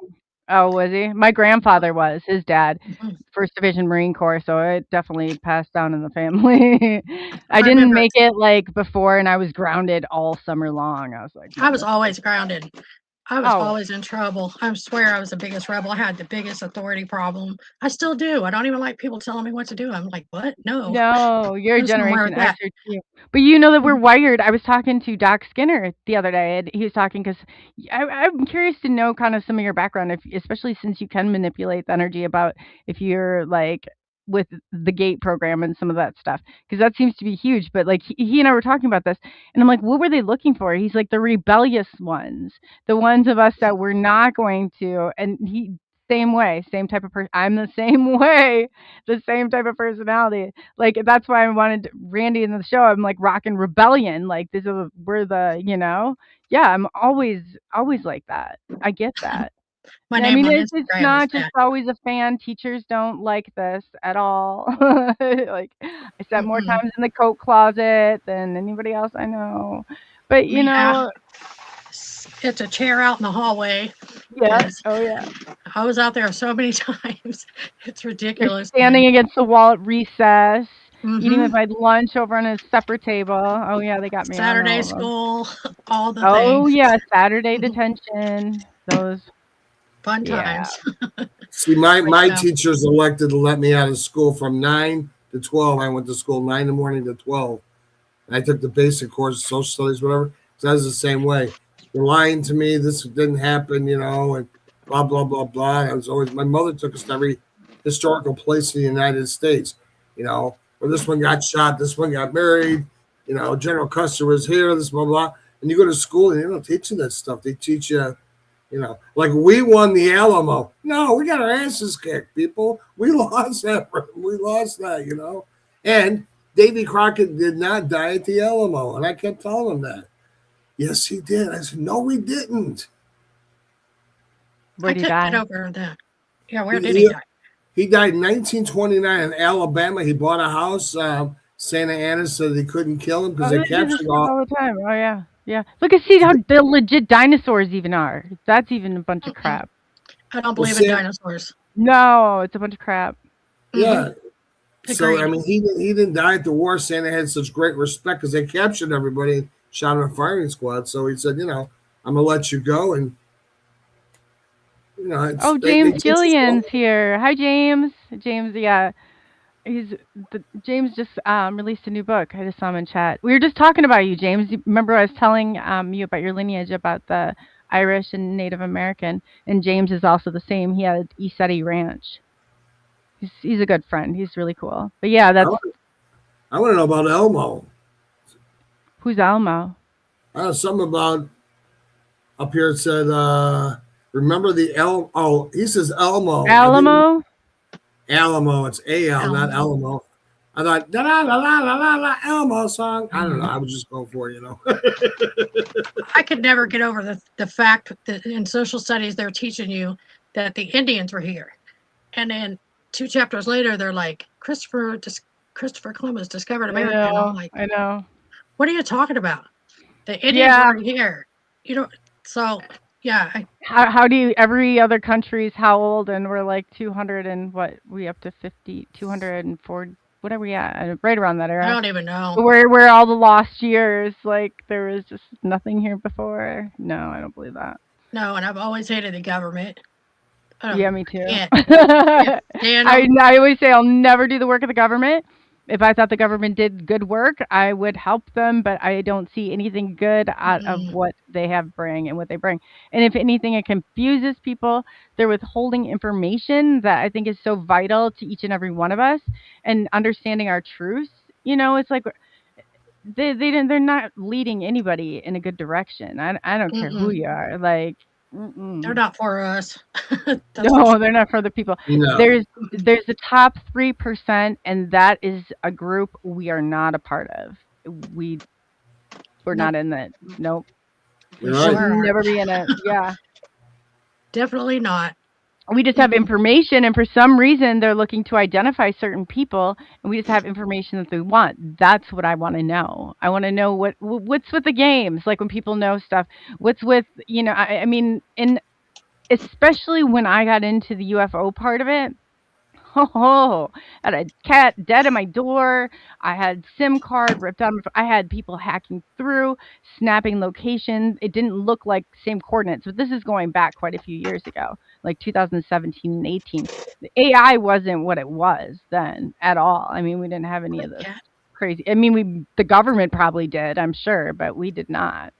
Oh, was he? My grandfather was. His dad, Mhm. First Division Marine Corps, so it definitely passed down in the family. I I didn't remember make it like before, and I was grounded all summer long. I was like, I no, was that's always grounded. I was oh always in trouble. I swear I was the biggest rebel. I had the biggest authority problem. I still do. I don't even like people telling me what to do. I'm like, what? No, no, you're a go somewhere Generation with that. Xer too. But you know that we're Mhm. wired. I was talking to Doc Skinner the other day, and he was talking because I'm curious to know kind of some of your background, if, especially since you can manipulate the energy about if you're like with the gate program and some of that stuff, because that seems to be huge. But like he and I were talking about this, and I'm like, what were they looking for? He's like, the rebellious ones, the ones of us that we're not going to, and he. Same way, same type of person. I'm the same way, the same type of personality. Like that's why I wanted Randy in the show. I'm like rocking rebellion. Like this is we're the yeah. I'm always like that. I get that. My Yeah, I name mean on it's Instagram is not just that. always a fan. Teachers don't like this at all. Like I sat more Mm-mm. times in the coat closet than anybody else I know. But Me, it's a chair out in the hallway yeah. because Oh yeah. I was out there so many times. It's Or ridiculous. standing against the wall at recess, eating Mm-hmm. with my lunch over on a separate table. Oh yeah, they got me on Saturday all of them. school, all the Oh, things. yeah, Saturday detention, those Fun yeah. times. See, my But my teachers elected to let me out of school from 9 to 12. I went to school 9 in the morning to 12. I took the basic course, social studies, whatever. So I was the same way. They're lying to me. This didn't happen, and blah blah blah blah. I was always my mother took us to every historical place in the United States. Where this one got shot, this one got married. General Custer was here. This blah blah. And you go to school and they don't teach you that stuff. They teach you, like we won the Alamo. No, we got our asses kicked, people. We lost that. We lost that. And Davy Crockett did not die at the Alamo, and I kept telling him that. Yes, he did. I said, no, he didn't. I Where'd he couldn't get die? over that. Yeah, where did he He, die? he died in 1929 in Alabama. He bought a house. Santa Ana said they couldn't kill him because Oh, they they do this captured stuff all. all the time. Oh, yeah, yeah. Look and see how the legit dinosaurs even are. That's even a bunch of Mm-mm. crap. I don't Well, believe in Sam, dinosaurs. No, it's a bunch of crap. yeah. So I Agreed. mean, he didn't die at the war. Santa had such great respect because they captured everybody and shot him a firing squad. So he said, I'm gonna let you go, and it's Oh, they James teach us well. Gillian's here. Hi, James. James, yeah. James just released a new book. I just saw him in chat. We were just talking about you, James. Remember I was telling you about your lineage, about the Irish and Native American, and James is also the same. He had ESETI Ranch. He's a good friend. He's really cool. But yeah, I that's want, I want to know about Elmo. who's Elmo. Something about up here it said, remember the El? Oh, he says Elmo. I think Alamo. Alamo. It's AL, not Elmo. Alamo. I thought da la la la la la Elmo song. I don't know. I was just going for I could never get over the fact that in social studies they're teaching you that the Indians were here, and then 2 chapters later they're like Christopher Columbus discovered I America, and I'm know. like, I know. what are you talking about? The Indians Yeah. were here, So yeah, How do you, every other country's how old, and we're like 200 and what, we up to 50, 204, what are we at? Right around that I era. don't even know. But where all the lost years, like there was just nothing here before. No, I don't believe that. No, and I've always hated the government. Yeah, me too. Can't stand 'em. I always say I'll never do the work of the government. If I thought the government did good work, I would help them, but I don't see anything good out of what they have bring and what they bring. And if anything, it confuses people. They're withholding information that I think is so vital to each and every one of us, and understanding our truths. It's like they're not leading anybody in a good direction. I don't care who Mm-mm. you are. Like, They're not for us. That's for no, sure. they're not for the people. you. No. There's the top 3%, and that is a group we are not a part of. We're Nope. not in that. Nope. We You're Should right. sure aren't. never be in it. Yeah. Definitely not. We just have information, and for some reason they're looking to identify certain people, and we just have information that they want. That's what I want to know. I want to know what's with the games, like when people know stuff. What's with I mean, in especially when I got into the UFO part of it. Oh, I had a cat dead at my door. I had SIM card ripped out. I had people hacking through, snapping locations. It didn't look like same coordinates, but this is going back quite a few years ago, like 2017 and 18. The AI wasn't what it was then at all. I mean, we didn't have any of this cat. crazy. I mean, the government probably did, I'm sure, but we did not.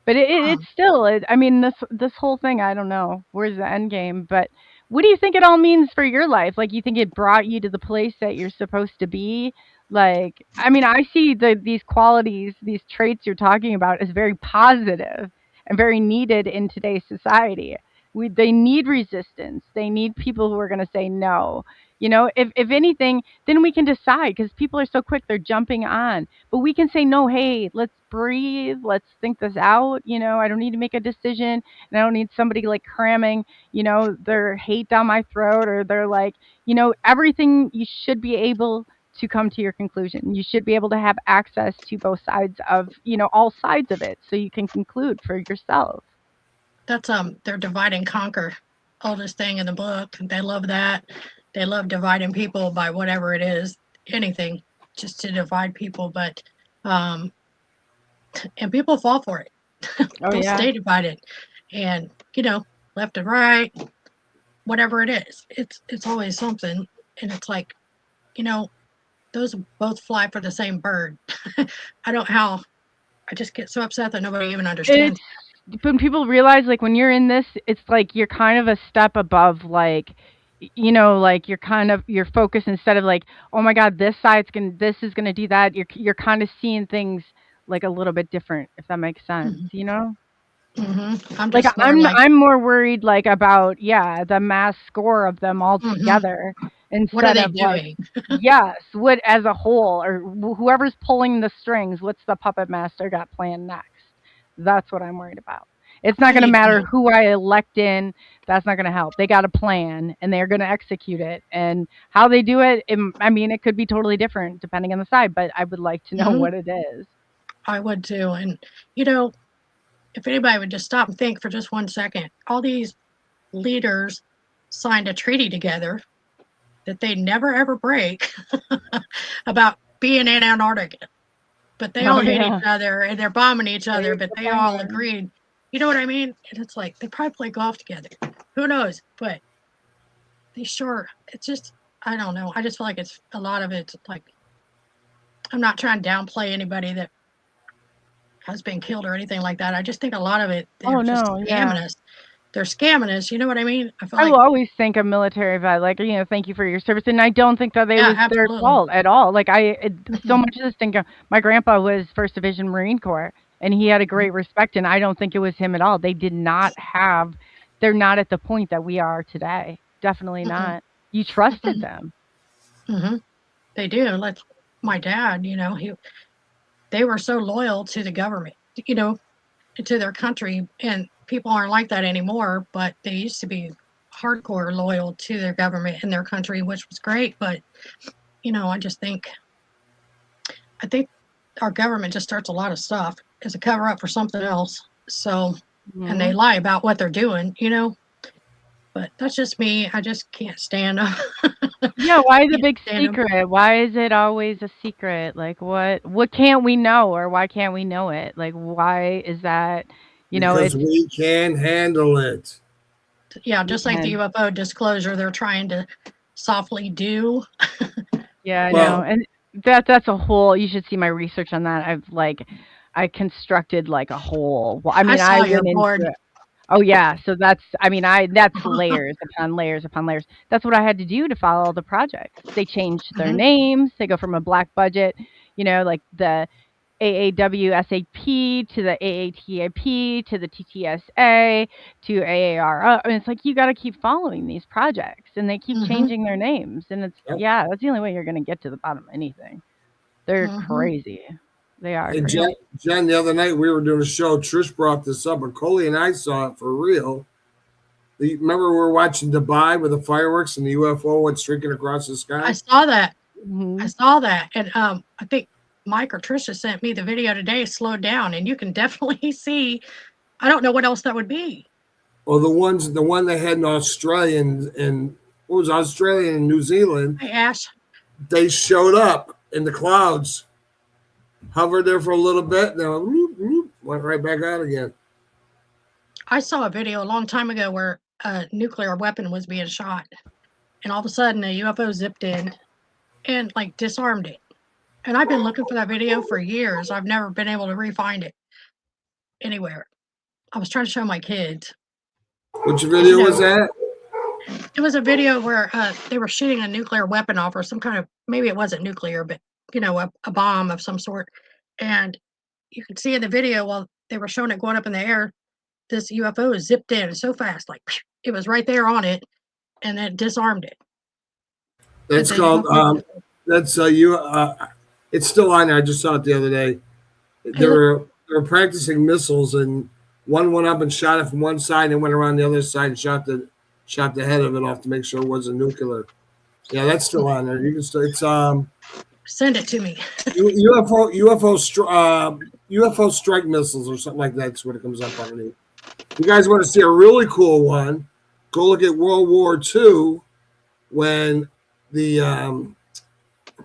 But it's still, I mean, this whole thing, I don't know, where's the end game? But what do you think it all means for your life? Like, you think it brought you to the place that you're supposed to be? Like, I mean, I see these qualities, these traits you're talking about as very positive and very needed in today's society. They need resistance. They need people who are going to say no. You know, if anything, then we can decide, because people are so quick, they're jumping on. But we can say, no, hey, let's breathe. Let's think this out. You know, I don't need to make a decision. And I don't need somebody like cramming, you know, their hate down my throat, or they're like, you know, everything. You should be able to come to your conclusion. You should be able to have access to both sides of, you know, all sides of it, so you can conclude for yourself. That's their divide and conquer, oldest thing in the book. They love that. They love dividing people by whatever it is, anything, just to divide people. But and people fall for it. Oh, They'll yeah. stay divided, and you know, left and right, whatever it is, it's always something. And it's like, you know, those both fly for the same bird. I don't how. I just get so upset that nobody even understands. When people realize, like, when you're in this, it's like you're kind of a step above, like, you know, like you're kind of your focus, instead of like, oh my God, this is gonna do that. You're kind of seeing things like a little bit different, if that makes sense. You know, I'm like just more like, I'm more worried like about the mass score of them all together, what are instead they of like, doing? yes, what as a whole, or whoever's pulling the strings, what's the puppet master got planned next? That's what I'm worried about. It's not going to Me matter too. who I elect in. That's not going to help. They got a plan, and they're going to execute it. And how they do it, I mean, it could be totally different depending on the side, but I would like to know what it is. I would too. And you know, if anybody would just stop and think for just 1 second, all these leaders signed a treaty together that they never ever break about being in Antarctica. But they all hate each other, and they're bombing each other, but they all agreed. You know what I mean? And it's like they probably play golf together. Who knows? But they sure, it's just, I don't know. I just feel like it's a lot of it's like, I'm not trying to downplay anybody that has been killed or anything like that. I just think a lot of it, they're just scamming us. They're scamming us. You know what I mean? I feel I like, will always think a military vet, like, you know, thank you for your service. And I don't think that was their fault at all. Like, so much of this thing, my grandpa was 1st Division Marine Corps, and he had a great respect, and I don't think it was him at all. They did not have, they're not at the point that we are today. Definitely not. You trusted them. They do. Like my dad, you know, they were so loyal to the government, you know, to their country, and people aren't like that anymore, but they used to be hardcore loyal to their government and their country, which was great. But, you know, I think our government just starts a lot of stuff as a cover up for something else. So, and they lie about what they're doing, you know, but that's just me. I just can't stand them. Yeah, why the big secret? Why is it always a secret? Like, what can't we know, or why can't we know it? Like, why is that? You know, because we can handle it. Yeah, just like the UFO disclosure, they're trying to softly do. Yeah, I know, and that's a whole. You should see my research on that. I constructed like a whole. Well, I mean, I saw your went board. into it. Oh yeah, so that's layers upon layers upon layers. That's what I had to do to follow all the projects. They changed their names. They go from a black budget, you know, like the AAWSAP to the AATAP to the TTSA to AARO. And it's like, you got to keep following these projects, and they keep changing their names. And it's, that's the only way you're going to get to the bottom of anything. They're crazy. They are. And Jen, the other night we were doing a show. Trish brought this up, but Coley and I saw it for real. Remember we were watching Dubai with the fireworks and the UFO went streaking across the sky? I saw that. I saw that. And I think Mike or Trisha sent me the video today, slowed down, and you can definitely see. I don't know what else that would be. or the one they had in Australia and what was Australia and New Zealand, Hey, Ash. they showed up in the clouds, hovered there for a little bit, and then went right back out again. I saw a video a long time ago where a nuclear weapon was being shot, and all of a sudden a UFO zipped in and like disarmed it. And I've been looking for that video for years. I've never been able to re-find it anywhere. I was trying to show my kids. Which video was that? It was a video where they were shooting a nuclear weapon off, or some kind of, maybe it wasn't nuclear, but a bomb of some sort. And you could see in the video while they were showing it going up in the air, this UFO zipped in so fast, like it was right there on it, and then disarmed it. That's called it's still on there. I just saw it the other day. They were practicing missiles, and one went up and shot it from one side and went around the other side and shot the head of it off to make sure it wasn't nuclear. Yeah, that's still on there. You can still, it's send it to me. UFO strike missiles or something like that. That's what it comes up underneath. If you guys want to see a really cool one, go look at World War II when the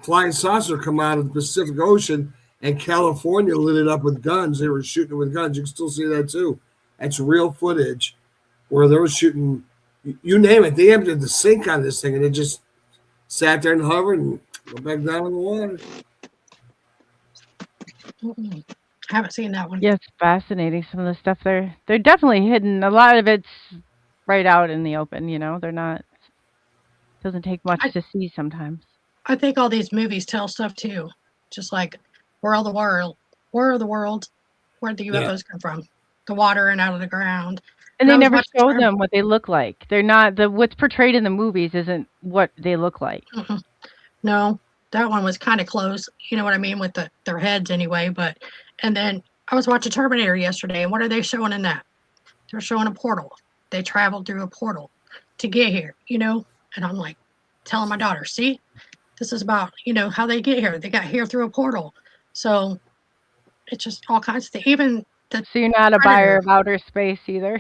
flying saucer come out of the Pacific Ocean and California lit it up with guns. They were shooting it with guns. You can still see that too. That's real footage where they were shooting, you name it. They emptied the sink on this thing and it just sat there and hovered and went back down in the water. Haven't seen that one. Yeah, it's fascinating. Some of the stuff they're definitely hidden. A lot of it's right out in the open. They're not. Doesn't take much to see sometimes. I think all these movies tell stuff too, just like where the world, where the UFOs come from, the water and out of the ground. And they never show them what they look like. They're not what's portrayed in the movies isn't what they look like. Mm-mm. No, that one was kind of close. You know what I mean, with their heads anyway. And then I was watching Terminator yesterday, and what are they showing in that? They're showing a portal. They traveled through a portal to get here. And I'm like telling my daughter, see, this is about how they get here. They got here through a portal. So it's just all kinds of things. Even so you're not a buyer of outer space either?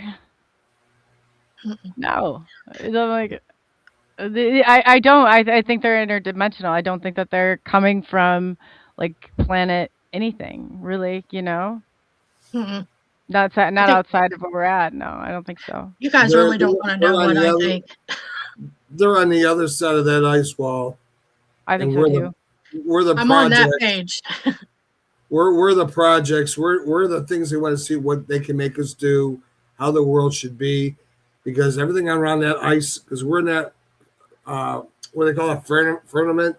No. I don't. I think they're interdimensional. I don't think that they're coming from like planet anything, really, Mm-mm. Not outside of where we're at. No, I don't think so. You guys really don't want to know what I think. They're on the other side of that ice wall. I think so too. I'm on that page. we're the projects. We're the things they want to see what they can make us do, how the world should be, because everything around that ice, because we're in that what they call it, firmament.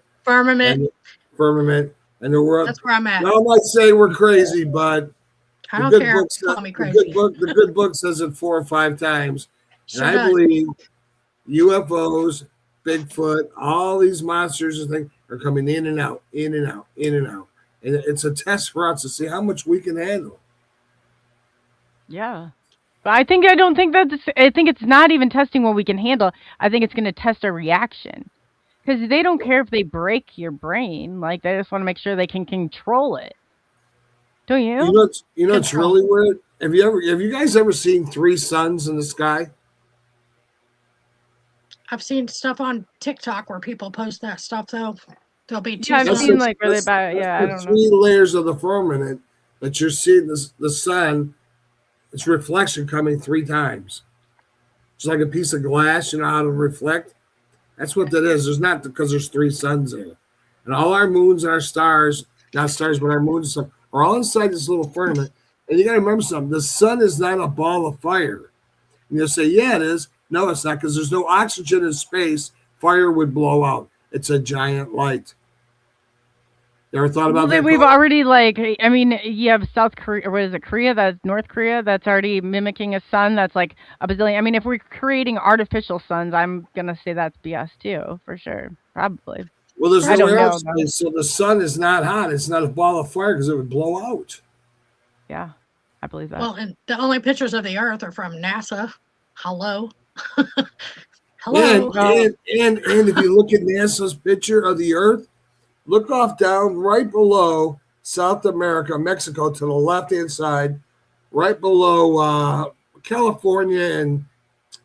And the world. That's where I'm at. I might say we're crazy, but I don't care. Call me crazy. The good book says it 4 or 5 times, Sure and I believe UFOs, Bigfoot, all these monsters and things are coming in and out, in and out, in and out. And it's a test for us to see how much we can handle. Yeah. But I think it's not even testing what we can handle. I think it's going to test our reaction. Because they don't care if they break your brain. Like, they just want to make sure they can control it. Don't you? You know it's really weird? Have you guys ever seen 3 suns in the sky? I've seen stuff on TikTok where people post that stuff, though. There'll be 2 I've suns. seen like really bad. Yeah, I don't know. 3 layers of the firmament that you're seeing the sun, its reflection coming 3 times. It's like a piece of glass, how to reflect. That's what that is. There's not because there's 3 suns there. And all our moons and our stars, not stars, but our moons and stuff, are all inside this little firmament. And you got to remember something. The sun is not a ball of fire. And you'll say, yeah, it is. No, it's not, because there's no oxygen in space. Fire would blow out. It's a giant light. You ever thought about that? We've already, you have South Korea, what is it, Korea? That's North Korea. That's already mimicking a sun that's like a bazillion. If we're creating artificial suns, I'm going to say that's BS too, for sure. Probably. Well, there's no aerospace, so the sun is not hot. It's not a ball of fire because it would blow out. Yeah, I believe that. Well, and the only pictures of the Earth are from NASA. Hello. Hello. And if you look at NASA's picture of the Earth, look off down right below South America, Mexico, to the left-hand side, right below California and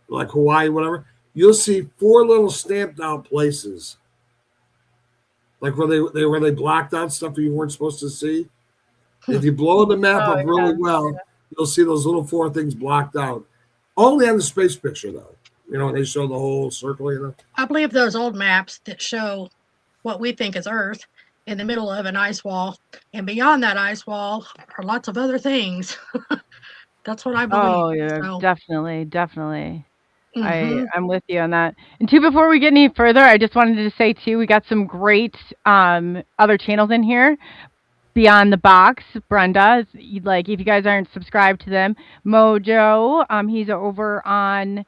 like Hawaii, whatever, you'll see 4 little stamped out places, like where they blocked out stuff that you weren't supposed to see. If you blow the map Oh, up really yeah. well, you'll see those little 4 things blocked out. Only on the space picture, though. You know, they show the whole circle. You know, I believe those old maps that show what we think is Earth in the middle of an ice wall, and beyond that ice wall are lots of other things. That's what I believe. Oh yeah, So, definitely. mhm. I'm with you on that. And two, before we get any further, I just wanted to say too, we got some great other channels in here. Beyond the Box, Brenda. Like, if you guys aren't subscribed to them, Mojo, he's over on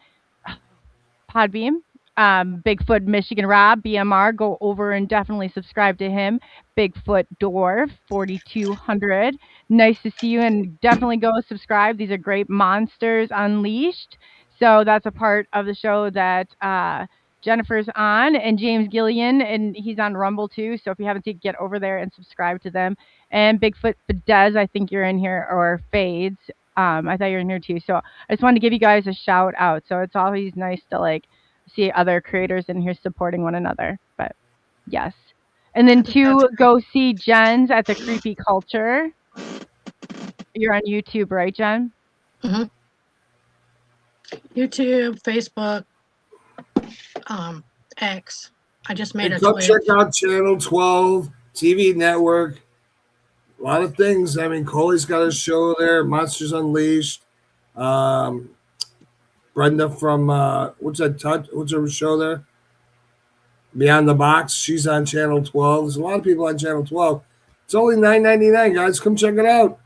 Podbeam. Bigfoot Michigan Rob, BMR, go over and definitely subscribe to him. Bigfoot Dwarf, 4200. Nice to see you, and definitely go subscribe. These are great monsters unleashed. So that's a part of the show that Jennifer's on, and James Gillian, and he's on Rumble too. So if you haven't, get over there and subscribe to them. And Bigfoot Fidesz, I think you're in here, or Fades. I thought you were in here too. So I just wanted to give you guys a shout out. So it's always nice to like see other creators in here supporting one another. But yes. And then two, go see Jen's at the Creepy Culture. You're on YouTube, right, Jen? Mhm. YouTube, Facebook, X. I just made and a come Twitch. check out Channel 12 TV Network. A lot of things. I mean, Coley's got a show there, Monsters Unleashed. Brenda from what's her show there? Beyond the Box. She's on Channel 12. There's a lot of people on Channel 12. It's only $9.99, guys. Come check it out.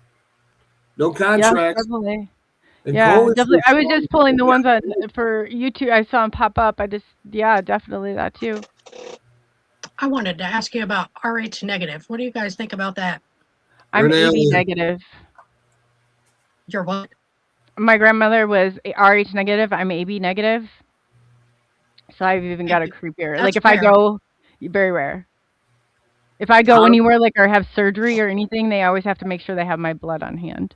No Yeah, contracts. definitely. And Yeah, Coley's definitely. I was show- just pulling the ones on for YouTube. I saw them pop up. Yeah, definitely that too. I wanted to ask you about RH negative. What do you guys think about that? I'm You're an AB alien. negative. Your what? My grandmother was RH negative. I'm AB negative. So I've even got a creepier. That's Like if I rare. go, very rare. If I go anywhere like or have surgery or anything, they always have to make sure they have my blood on hand.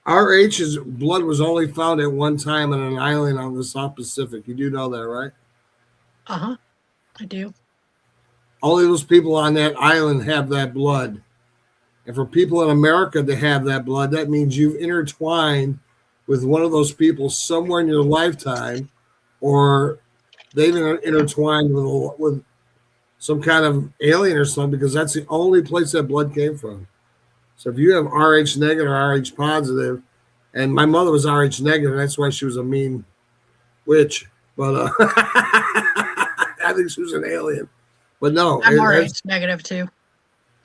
RH's blood was only found at one time on an island on the South Pacific. You do know that, right? Uh-huh. I do. Only those people on that island have that blood. And for people in America to have that blood, that means you've intertwined with one of those people somewhere in your lifetime, or they've intertwined with some kind of alien or something, because that's the only place that blood came from. So if you have RH negative or RH positive, and my mother was RH negative, that's why she was a mean witch. But I think she was an alien. But no, I'm RH negative too.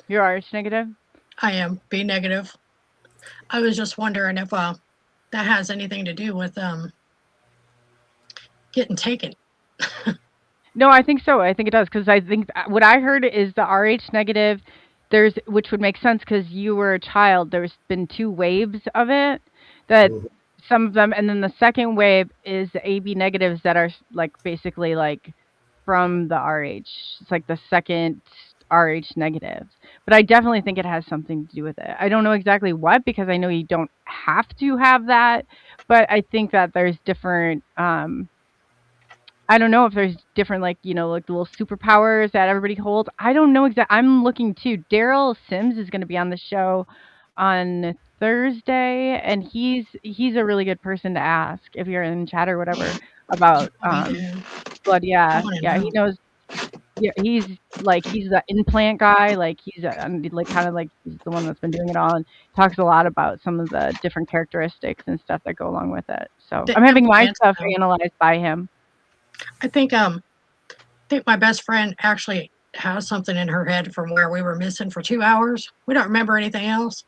You're RH negative? I am B negative. I was just wondering if that has anything to do with getting taken. No, I think so. I think it does, because I think what I heard is the RH negative, which would make sense because you were a child. There's been 2 waves of it, that some of them, and then the second wave is the AB negatives that are like basically like from the RH. It's like the second RH negative. But I definitely think it has something to do with it. I don't know exactly what, because I know you don't have to have that, but I think that there's different I don't know if there's different, like, you know, like the little superpowers that everybody holds. I don't know exactly. I'm looking too. Daryl Sims is going to be on the show on Thursday, and he's a really good person to ask if you're in chat or whatever about blood. Yeah, he knows. Yeah, he's the implant guy. Like he's like kind of like he's the one that's been doing it all, and talks a lot about some of the different characteristics and stuff that go along with it. So I'm having my stuff analyzed by him. I think my best friend actually has something in her head from where we were missing for 2 hours. We don't remember anything else.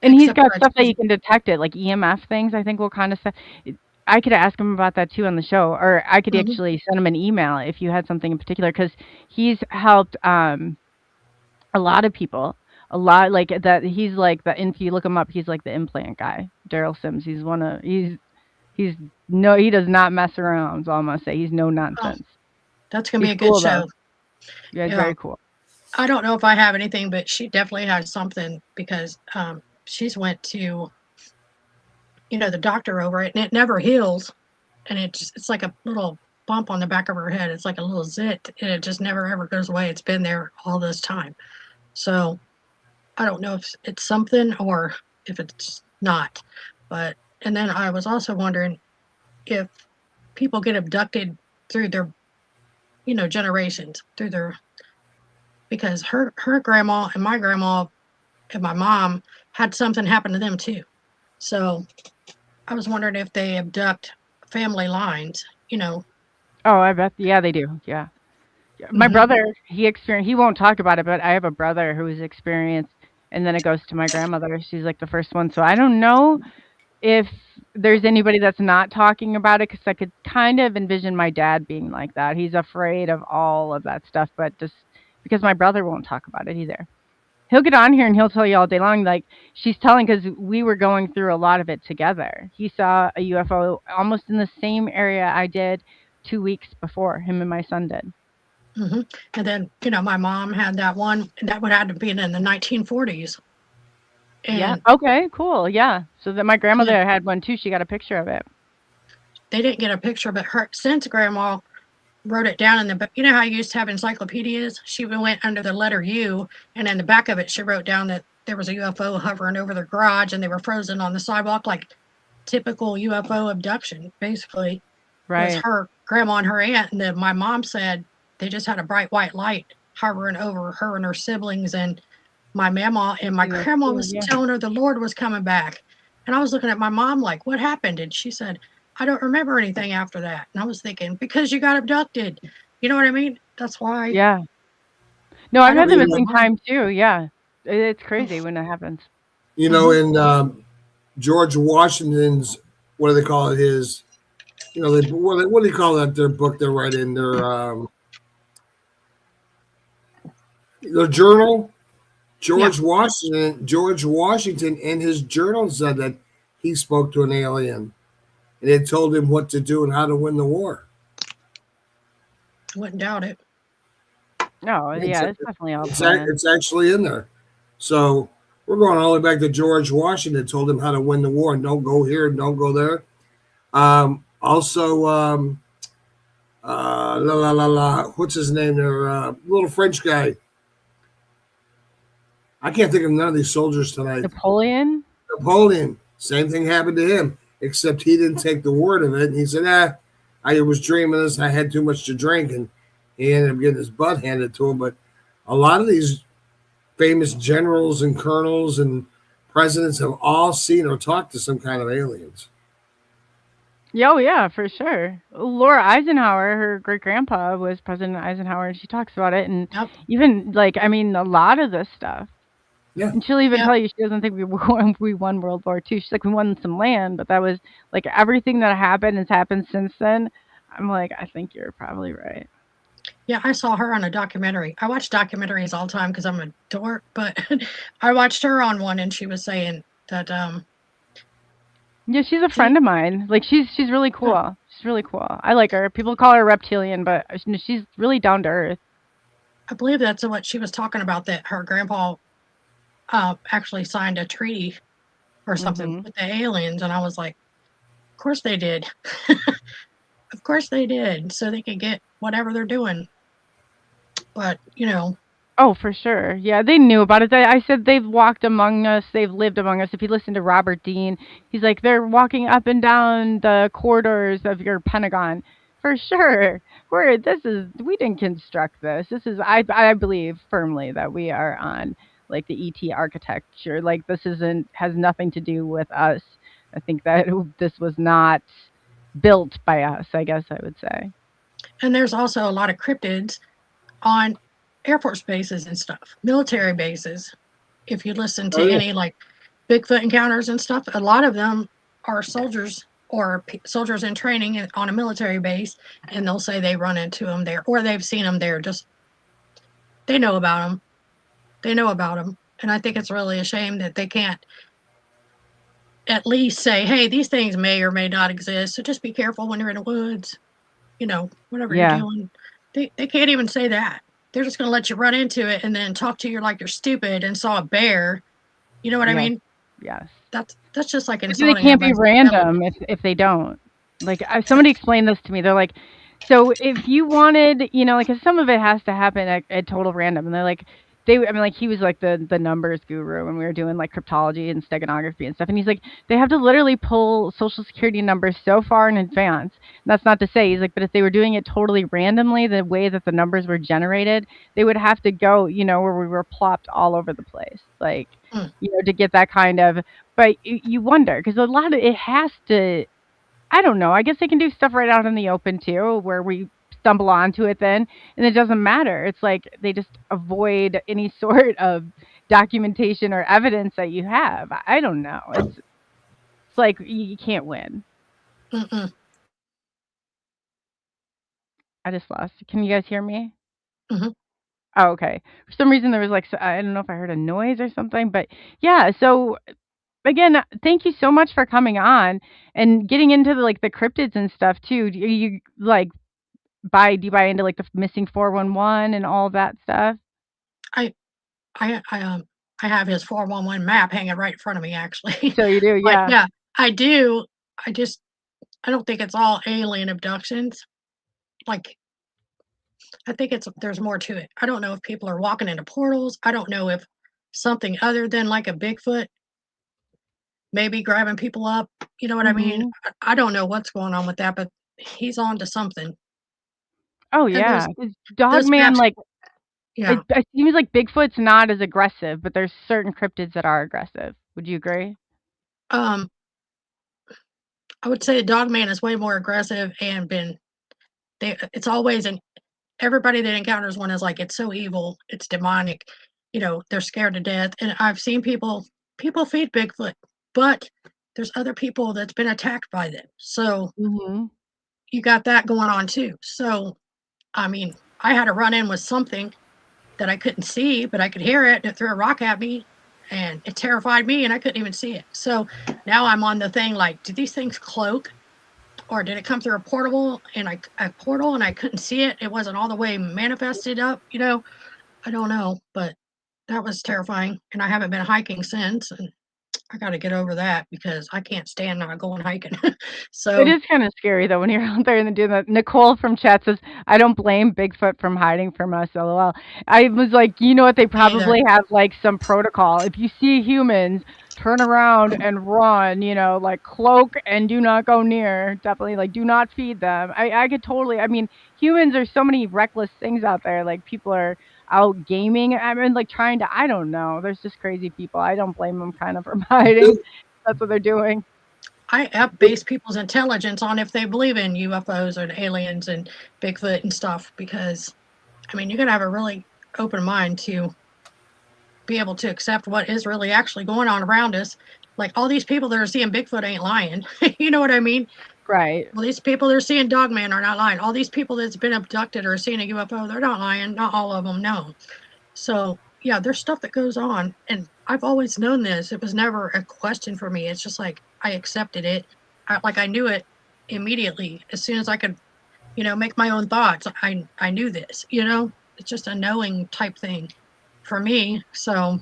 And he's got stuff that you can detect it, like EMF things, I think will kind of stuff. I could ask him about that too on the show, or I could actually send him an email if you had something in particular, because he's helped a lot of people. A lot, like that. He's like if you look him up, he's like the implant guy. Daryl Sims. He does not mess around. Is all I'm gonna say. He's no nonsense. Oh, that's gonna be a good show. Though. Yeah, it's very cool. I don't know if I have anything, but she definitely has something, because she's went to the doctor over it, and it never heals. And it's like a little bump on the back of her head. It's like a little zit, and it just never ever goes away. It's been there all this time. So I don't know if it's something or if it's not. But, and then I was also wondering if people get abducted through their, generations, because her grandma and my grandma and my mom had something happen to them too. So I was wondering if they abduct family lines, Oh, I bet. Yeah, they do. Yeah. My brother, he won't talk about it, but I have a brother who's experienced, and then it goes to my grandmother. She's like the first one. So I don't know if there's anybody that's not talking about it, because I could kind of envision my dad being like that. He's afraid of all of that stuff, but just because my brother won't talk about it either. He'll get on here and he'll tell you all day long, like she's telling, because we were going through a lot of it together. He saw a UFO almost in the same area I did 2 weeks before him and my son did. And then, my mom had that one, and that would have to be in the 1940s. And yeah. Okay, cool. Yeah. So that my grandmother had one too. She got a picture of it. They didn't get a picture, but since grandma wrote it down in the, how you used to have encyclopedias? She went under the letter U, and in the back of it, she wrote down that there was a UFO hovering over their garage, and they were frozen on the sidewalk, like typical UFO abduction, basically. Right. Was her grandma and her aunt, and then my mom said they just had a bright white light hovering over her and her siblings, and my mama and my grandma was telling her the Lord was coming back. And I was looking at my mom like, what happened? And she said, I don't remember anything after that. And I was thinking, because you got abducted. You know what I mean? That's why. Yeah. No, I've had the missing time too. Yeah. It's crazy when it happens. In George Washington's, what do they call it? His, what do you call that? Their book they write in their journal. George Washington in his journal said that he spoke to an alien, and it told him what to do and how to win the war. Wouldn't doubt it. No, it's definitely all it's actually in there. So we're going all the way back to George Washington. Told him how to win the war, and don't go here, and don't go there. What's his name there? Little French guy. I can't think of none of these soldiers tonight. Napoleon. Same thing happened to him, except he didn't take the word of it. And he said, I was dreaming this. I had too much to drink. And he ended up getting his butt handed to him. But a lot of these famous generals and colonels and presidents have all seen or talked to some kind of aliens. Oh, yeah, for sure. Laura Eisenhower, her great-grandpa was President Eisenhower, and she talks about it. And even, a lot of this stuff. Yeah. And she'll even tell you she doesn't think we won World War II. She's like, we won some land, but that was, everything that happened has happened since then. I'm like, I think you're probably right. Yeah, I saw her on a documentary. I watch documentaries all the time because I'm a dork, but I watched her on one, and she was saying that... Yeah, she's a friend of mine. She's really cool. Yeah. She's really cool. I like her. People call her reptilian, but she's really down to earth. I believe that's what she was talking about, that her grandpa actually signed a treaty or something with the aliens. And I was like, of course they did. Of course they did. So they could get whatever they're doing. But, Oh, for sure. Yeah, they knew about it. I said they've walked among us. They've lived among us. If you listen to Robert Dean, he's like, they're walking up and down the corridors of your Pentagon. For sure. We didn't construct this. This is, I believe firmly that we are on the ET architecture. This has nothing to do with us. I think that this was not built by us, I guess I would say. And there's also a lot of cryptids on Air Force bases and stuff, military bases. If you listen to any Bigfoot encounters and stuff, a lot of them are soldiers or soldiers in training on a military base, and they'll say they run into them there or they've seen them there. Just they know about them. And I think it's really a shame that they can't at least say, hey, these things may or may not exist, so just be careful when you're in the woods, whatever you're doing. They can't even say that. They're just going to let you run into it and then talk to you like you're stupid and saw a bear. You know what I mean? Yes. That's just like They insulting can't be everybody's random if they don't. Like somebody explained this to me. They're like, so if you wanted, like 'cause some of it has to happen at total random, and they're like, I mean, like he was like the numbers guru when we were doing like cryptology and steganography and stuff, and he's like, they have to literally pull social security numbers so far in advance. And that's not to say he's like, but if they were doing it totally randomly, the way that the numbers were generated, they would have to go, where we were plopped all over the place, like, Mm. to get that kind of. But you wonder because a lot of it has to. I don't know. I guess they can do stuff right out in the open too, where we stumble onto it then, and it doesn't matter. It's like they just avoid any sort of documentation or evidence that you have. I don't know. It's like you can't win. Mm-mm. I just lost. Can you guys hear me? Mhm. Oh, okay. For some reason there was like I don't know if I heard a noise or something, but yeah. So again, thank you so much for coming on and getting into the cryptids and stuff too. Do you like do you buy into like the missing 411 and all that stuff? I I have his 411 map hanging right in front of me actually. So you do, But yeah. yeah, I do. I just I don't think it's all alien abductions. Like I think there's more to it. I don't know if people are walking into portals. I don't know if something other than like a Bigfoot maybe grabbing people up. You know what I mean? Mhm. I don't know what's going on with that, but he's on to something. Oh And yeah. 'Cause those Dogman, maps, like yeah. it seems like Bigfoot's not as aggressive, but there's certain cryptids that are aggressive. Would you agree? Um, I would say Dogman is way more aggressive and been it's always an everybody that encounters one is like it's so evil, it's demonic, they're scared to death. And I've seen people feed Bigfoot, but there's other people that's been attacked by them. So Mhm. you got that going on too. So I mean, I had to run in with something that I couldn't see, but I could hear it, and it threw a rock at me, and it terrified me, and I couldn't even see it. So now I'm on the thing like, did these things cloak, or did it come through a portal, and I couldn't see it? It wasn't all the way manifested up, I don't know, but that was terrifying, and I haven't been hiking since, and I got to get over that because I can't stand not going hiking. It So is kind of scary though when you're out there and doing that. Nicole from chat says, "I don't blame Bigfoot from hiding from us." LOL. I was like, you know what? They me either. probably have like some protocol. If you see humans, turn around and run. Like cloak and do not go near. Definitely, like do not feed them. I could totally. I mean, humans are so many reckless things out there. Like people are out gaming. I mean, like trying to. I don't know. There's just crazy people. I don't blame them kind of from hiding. That's what they're doing. I base people's intelligence on if they believe in UFOs or aliens and Bigfoot and stuff because, I mean, you got to have a really open mind to be able to accept what is really actually going on around us. Like all these people that are seeing Bigfoot ain't lying. You know what I mean? Right. Well, these people that are seeing Dogman are not lying. All these people that's been abducted or seeing a UFO, they're not lying. Not all of them, no. So yeah, there's stuff that goes on, and I've always known this. It was never a question for me. It's just like I accepted it, I knew it immediately as soon as I could, make my own thoughts. I knew this. It's just a knowing type thing for me. So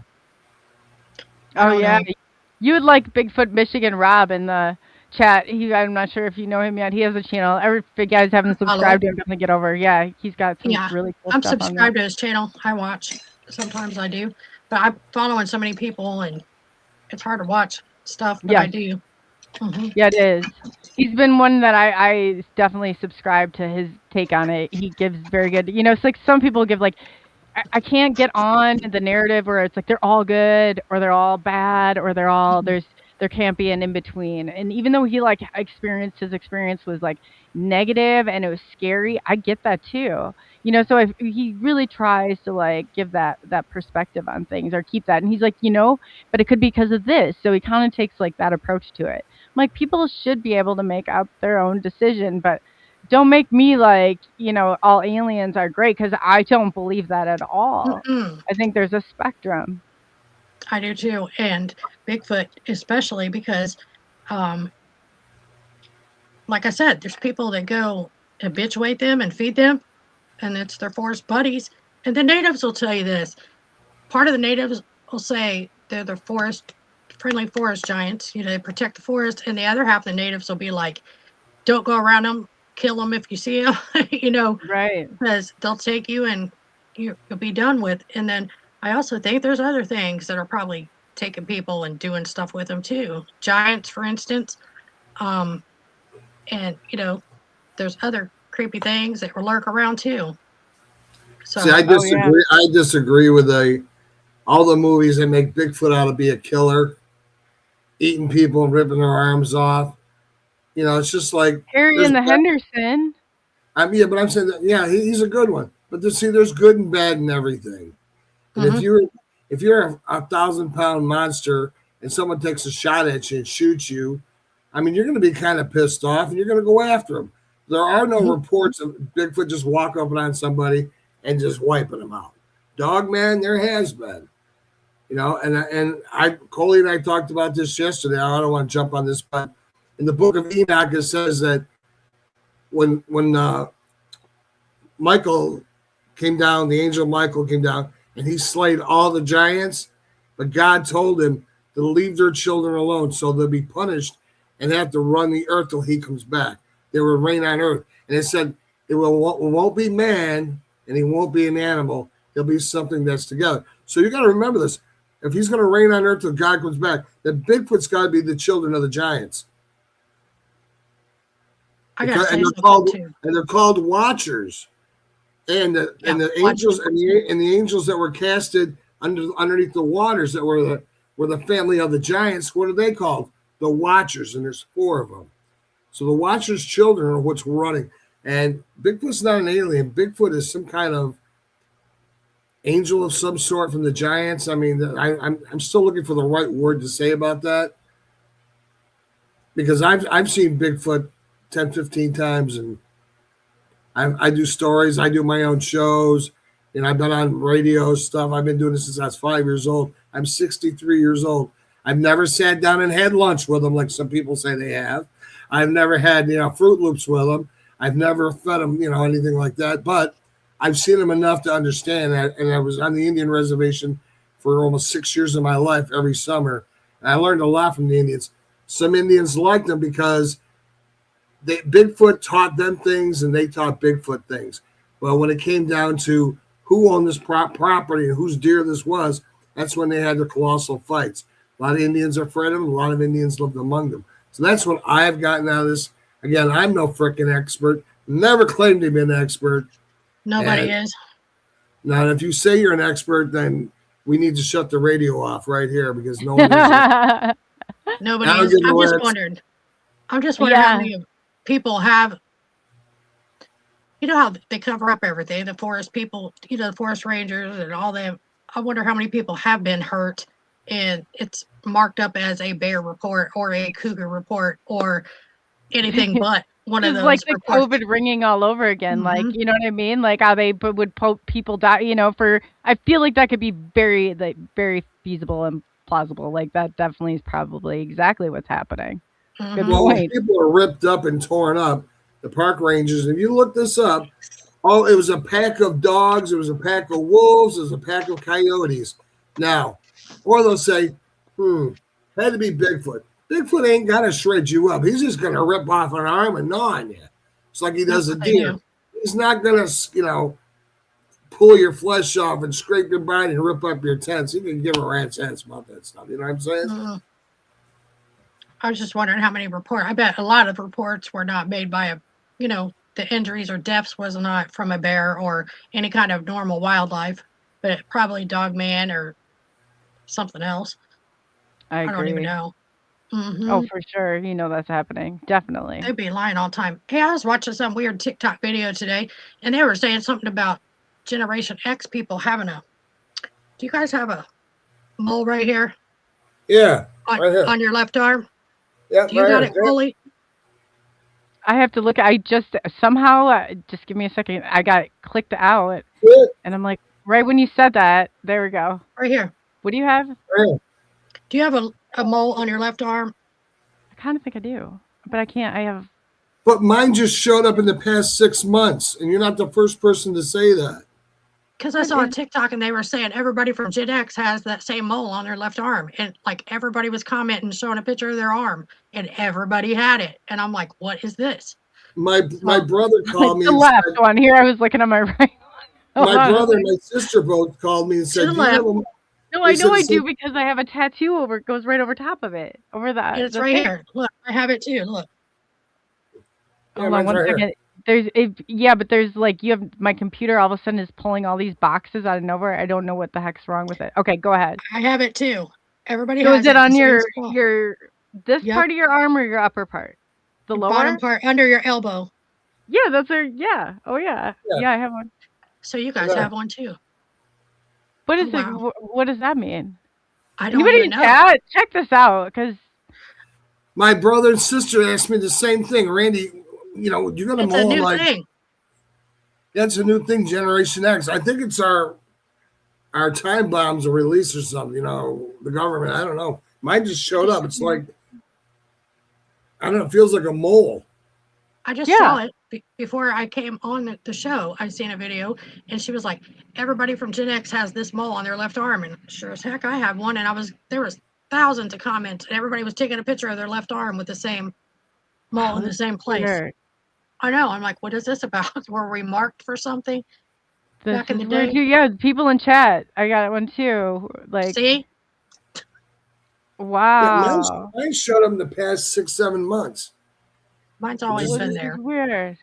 I Oh don't yeah, know. you would like Bigfoot Michigan Rob in the chat. I'm not sure if you know him yet. He has a channel. Every if you guys haven't Follow it. subscribed to him, definitely get over. Yeah, he's got some Yeah, really cool I'm stuff on there. subscribed to his channel. I watch. Sometimes I do, but I'm following so many people, and it's hard to watch stuff. But I Yes, do. Hmm. yeah, it is. He's been one that I definitely subscribe to his take on it. He gives very good. It's like some people give like I can't get on the narrative where it's like they're all good or they're all bad or there can't be an in between. And even though he like his experience was like negative and it was scary, I get that too. So if he really tries to like give that perspective on things or keep that, and he's like, but it could be because of this. So he kind of takes like that approach to it. I'm like people should be able to make up their own decision, but don't make me like, all aliens are great because I don't believe that at all. Mm-mm. I think there's a spectrum. I do too, and Bigfoot especially because, um, like I said, there's people that go habituate them and feed them, and it's their forest buddies. And the natives will tell you this. Part of the natives will say they're the forest friendly forest giants. They protect the forest, and the other half of the natives will be like, don't go around them, kill them if you see them, Right. because they'll take you and you'll be done with. And then I also think there's other things that are probably taking people and doing stuff with them too. Giants, for instance. And there's other creepy things that will lurk around too. So See, I disagree. I disagree with all the movies that make Bigfoot out to be a killer, eating people and ripping their arms off. It's just like Harry and the Henderson. But I'm saying that he's a good one. But there's good and bad in everything. And if you're a 1,000-pound monster and someone takes a shot at you and shoots you, you're going to be kind of pissed off and you're going to go after them. There are no reports of Bigfoot just walk up on somebody and just wiping them out. Dogman, there has been. Coley and I talked about this yesterday. I don't want to jump on this, but in the book of Enoch, it says that when Michael came down, the angel Michael came down, and he slayed all the giants, but God told him to leave their children alone, so they'll be punished and have to run the earth till he comes back. They will reign on earth. And it said it won't be man, and he won't be an animal. He'll be something that's together. So you got to remember this. If he's going to reign on earth till God comes back, then Bigfoot's got to be the children of the giants. I got and they're called watchers. And the angels and the angels that were casted underneath the waters that were the family of the giants. What are they called? The watchers, and there's 4 of them. So the watchers' children are what's running. And Bigfoot's not an alien. Bigfoot is some kind of angel of some sort from the giants. I'm still looking for the right word to say about that, because I've seen Bigfoot 10, 15 times, and I do stories. I do my own shows, and I've been on radio stuff. I've been doing this since I was 5 years old. I'm 63 years old. I've never sat down and had lunch with them like some people say they have. I've never had, Fruit Loops with them. I've never fed them, anything like that. But I've seen them enough to understand that. And I was on the Indian reservation for almost 6 years of my life every summer. And I learned a lot from the Indians. Some Indians liked them because Bigfoot taught them things and they taught Bigfoot things. Well, when it came down to who owned this property and whose deer this was, that's when they had their colossal fights. A lot of Indians are afraid of them. A lot of Indians lived among them. So that's what I've gotten out of this. Again, I'm no freaking expert. Never claimed to be an expert. Nobody is. Now, if you say you're an expert, then we need to shut the radio off right here, because no one is. Nobody is. I'm just wondering how many people have, how they cover up everything, the forest people, the forest rangers and all them. I wonder how many people have been hurt and it's marked up as a bear report or a cougar report or anything but one of those. Like the reports. COVID ringing all over again. Like, you know what I mean? Like how they would people die, I feel like that could be very feasible and plausible. Like that definitely is probably exactly what's happening. Good point. People are ripped up and torn up, the park rangers. If you look this up, it was a pack of dogs, it was a pack of wolves, it was a pack of coyotes. Now, or they'll say, had to be Bigfoot. Bigfoot ain't gonna shred you up. He's just gonna rip off an arm and gnaw on you. It's like he does a deer. He's not gonna, pull your flesh off and scrape your body and rip up your tents. He can give a rat's ass about that stuff. You know what I'm saying? I was just wondering how many reports. I bet a lot of reports were not made by the injuries or deaths was not from a bear or any kind of normal wildlife, but probably dogman or something else. I agree. I don't even know. Oh, for sure. That's happening. Definitely. They'd be lying all the time. Hey, I was watching some weird TikTok video today, and they were saying something about Generation X people having do you guys have a mole right here? Yeah, right here. On your left arm? Yeah, do you got it, Coley? I have to look. I just somehow, just give me a second. I got it clicked out, and I'm like, right when you said that, there we go. Right here. What do you have? Right. Do you have a mole on your left arm? I kind of think I do, but I can't. I have. But mine just showed up in the past 6 months, and you're not the first person to say that. Because I saw on TikTok and they were saying everybody from Gen X has that same mole on their left arm. And like everybody was commenting, showing a picture of their arm, and everybody had it. And I'm like, what is this? My brother called me The and left said, one. Here I was looking at my right one. my brother and my sister both called me and said, the "Do you have left. a-" No, I They know said I the do same- because I have a tattoo over. It goes right over top of it. Over that. And it's the right thing. here. Look, I have it too. Look. Yeah, Hold on mine's one right here. second. But there's like you have my computer all of a sudden is pulling all these boxes out of nowhere. I don't know what the heck's wrong with it. Okay, go ahead. I have it too. Everybody So has is it the on same your spot. this Yep. part of your arm or your upper part? The lower bottom part under your elbow. Yeah, that's our yeah. Oh yeah. Yeah. Yeah, I have one. So you guys Yeah. have one too. What is Oh, it? wow. What does that mean? I don't Anybody even in know. chat? Check this out because My brother and sister asked me the same thing. Randy, you got a It's a mole. I'm new like, thing. that's a new thing, Generation X. I think it's our time bombs or release or something, the government. I don't know. Mine just showed up. It's like, I don't know, it feels like a mole. I just Yeah. saw it before I came on the show. I seen a video, and she was like, "Everybody from Gen X has this mole on their left arm," and sure as heck, I have one. And there was thousands of comments, and everybody was taking a picture of their left arm with the same mole in the same place. Weird. I know. I'm like, what is this about? Were we marked for something? This Back in is the weird day. too. Yeah, people in chat. I got one too. Like, See, Yeah, wow. mine showed up in the past 6-7 months. mine's always Just- been This there. is weird.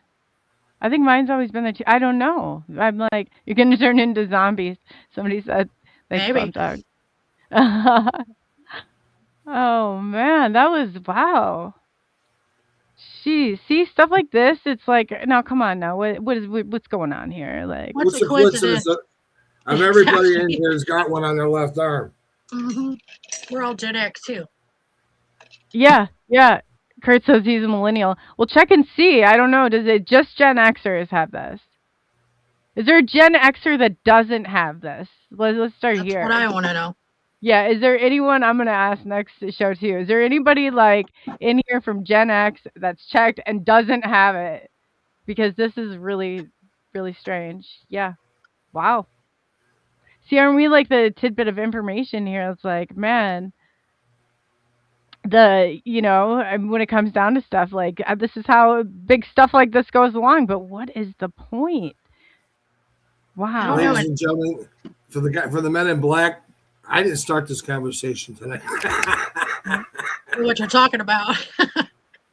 I think mine's always been there too. I don't know. I'm like, you're gonna turn into zombies. Somebody said. Thanks, Maybe. Bump Dog. Oh man, that was wow. Jeez, see stuff like this. It's like, now come on, now what's going on here? Like, What's What's the the coincidence coincidence? of everybody in Exactly. here has got one on their left arm? hmm We're all Gen X too. yeah. Kurt says he's a millennial. Well, check and see. I don't know. Does it just Gen Xers have this? Is there a Gen Xer that doesn't have this? Let's start That's here. what I want to know. Yeah, is there anyone, I'm going to ask next show too, is there anybody like in here from Gen X that's checked and doesn't have it? Because this is really, really strange. Yeah. Wow. See, aren't we like the tidbit of information here? It's like, man, when it comes down to stuff, like this is how big stuff like this goes along. But what is the point? Wow. don't know. Ladies and gentlemen, for the men in black, I didn't start this conversation tonight. What you're talking about.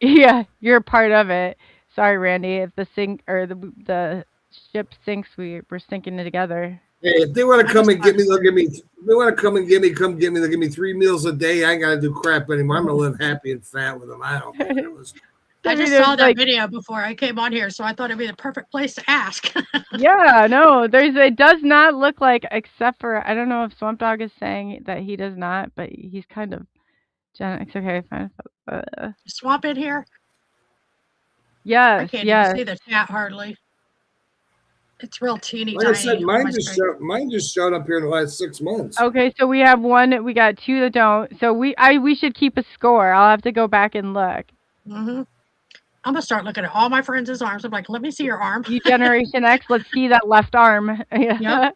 Yeah, you're a part of it. Sorry, Randy. If the sink or the ship sinks, we're sinking it together. Hey, if they want to come and get me, they'll give me. If they want to come and get me, they'll give me 3 meals a day. I ain't got to do crap anymore. I'm gonna live happy and fat with them. I don't care. I just There's saw that like- video before I came on here, so I thought it'd be the perfect place to ask. Yeah, no, it does not look like, except for, I don't know if Swamp Dog is saying that he does not, but he's kind of Gen X. Okay, fine. Swamp in here. I Yes, can't yes. even see the chat hardly. It's real teeny Like I tiny. said, on mine my just screen. showed up here in the last 6 months. Okay, so we have we got 2 that don't. So we should keep a score. I'll have to go back and look. Mhm. I'm gonna start looking at all my friends' arms. I'm like, let me see your arm. You Generation X, let's see that left arm. Yep.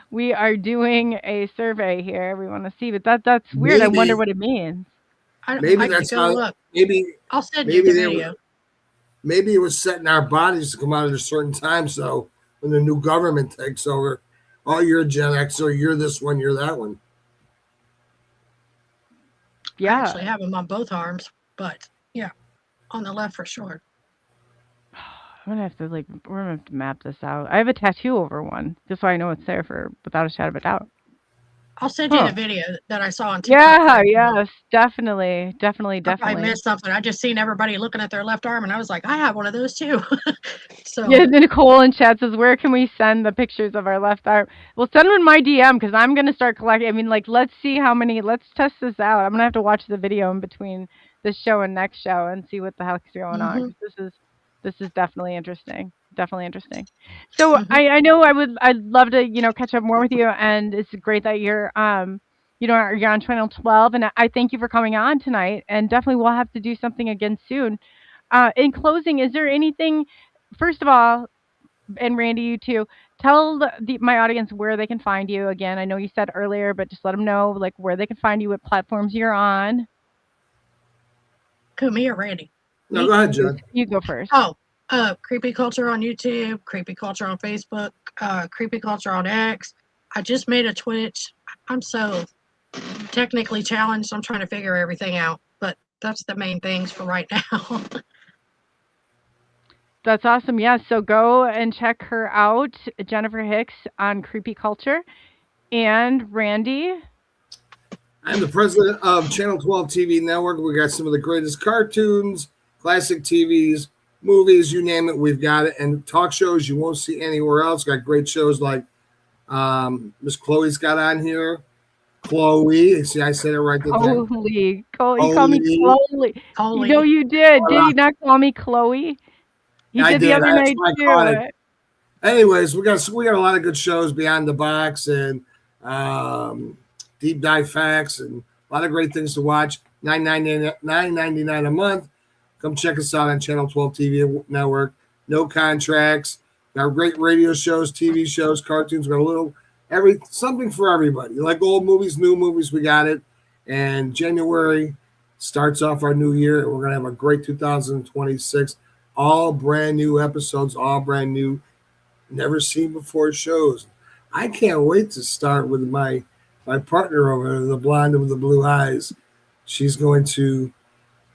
We are doing a survey here. We want to see, but that's weird. I Maybe- wonder what it means. Maybe I could that's go how. look. Maybe I'll send you maybe the they video. were- maybe it was setting our bodies to come out at a certain time. So when the new government takes over, oh, you're a Gen X, or you're this one, you're that one. I Yeah. actually have them on both arms, but yeah, on the left for sure. I'm gonna have to we're gonna have to map this out. I have a tattoo over one, just so I know it's there without a shadow of a doubt. I'll send you Huh. the video that I saw on TikTok. Yeah, yes, definitely. I missed something. I just seen everybody looking at their left arm, and I was like, I have one of those too. So Yeah, Nicole in chat says, where can we send the pictures of our left arm? Well, send them in my DM because I'm gonna start collecting. I mean, let's see how many. Let's test this out. I'm gonna have to watch the video in between this show and next show and see what the heck's going on. 'Cause this is definitely interesting. Definitely interesting. So I know I'd love to catch up more with you, and it's great that you're you're on channel 12, and I thank you for coming on tonight, and definitely we'll have to do something again soon. In closing, is there anything, first of all, and Randy, you too, tell my audience where they can find you again. I know you said earlier, but just let them know like where they can find you, what platforms you're on. Me or Randy? No, go ahead, John. You go first. Oh, Creepy Culture on YouTube, Creepy Culture on Facebook, Creepy Culture on X. I just made a Twitch. I'm so technically challenged. I'm trying to figure everything out, but that's the main things for right now. That's awesome. Yeah, so go and check her out, Jennifer Hicks on Creepy Culture. And Randy? I'm the president of Channel 12 TV Network. We got some of the greatest cartoons, classic TVs, movies, you name it, we've got it. And talk shows you won't see anywhere else. Got great shows like Miss Chloe's got on here. Chloe. See, I said it right this time. Coley. You call me Chloe. Coley. You know you did. Did he not call me Chloe? He I did the did. other That's night why I caught too. it. Anyways, we got a lot of good shows, Beyond the Box and Deep Dive Facts, and a lot of great things to watch. $9.99 a month. Come check us out on Channel 12 TV Network. No contracts. Got great radio shows, TV shows, cartoons. We got something for everybody. You like old movies, new movies, we got it. And January starts off our new year. We're gonna have a great 2026. All brand new episodes, all brand new, never seen before shows. I can't wait to start with my partner over there, the blonde with the blue eyes. She's going to.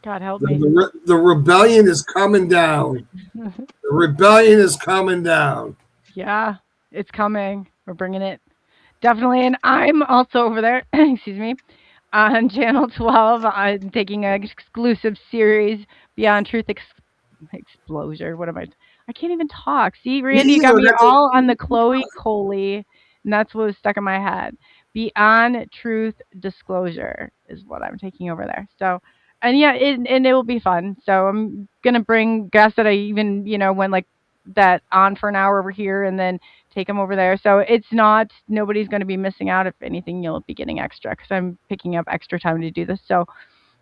God help me. The rebellion is coming down. The rebellion is coming down. Yeah, it's coming. We're bringing it. Definitely. And I'm also over there, excuse me, on Channel 12. I'm taking an exclusive series, Beyond Truth Explosion. What am I? I can't even talk. See, Randy, you got me all on the Chloe Coley, and that's what was stuck in my head. Beyond Truth Disclosure is what I'm taking over there. So, and yeah, it will be fun. So I'm gonna bring guests that I even went like that on for an hour over here, and then take them over there. So it's not, nobody's going to be missing out. If anything, you'll be getting extra because I'm picking up extra time to do this. So,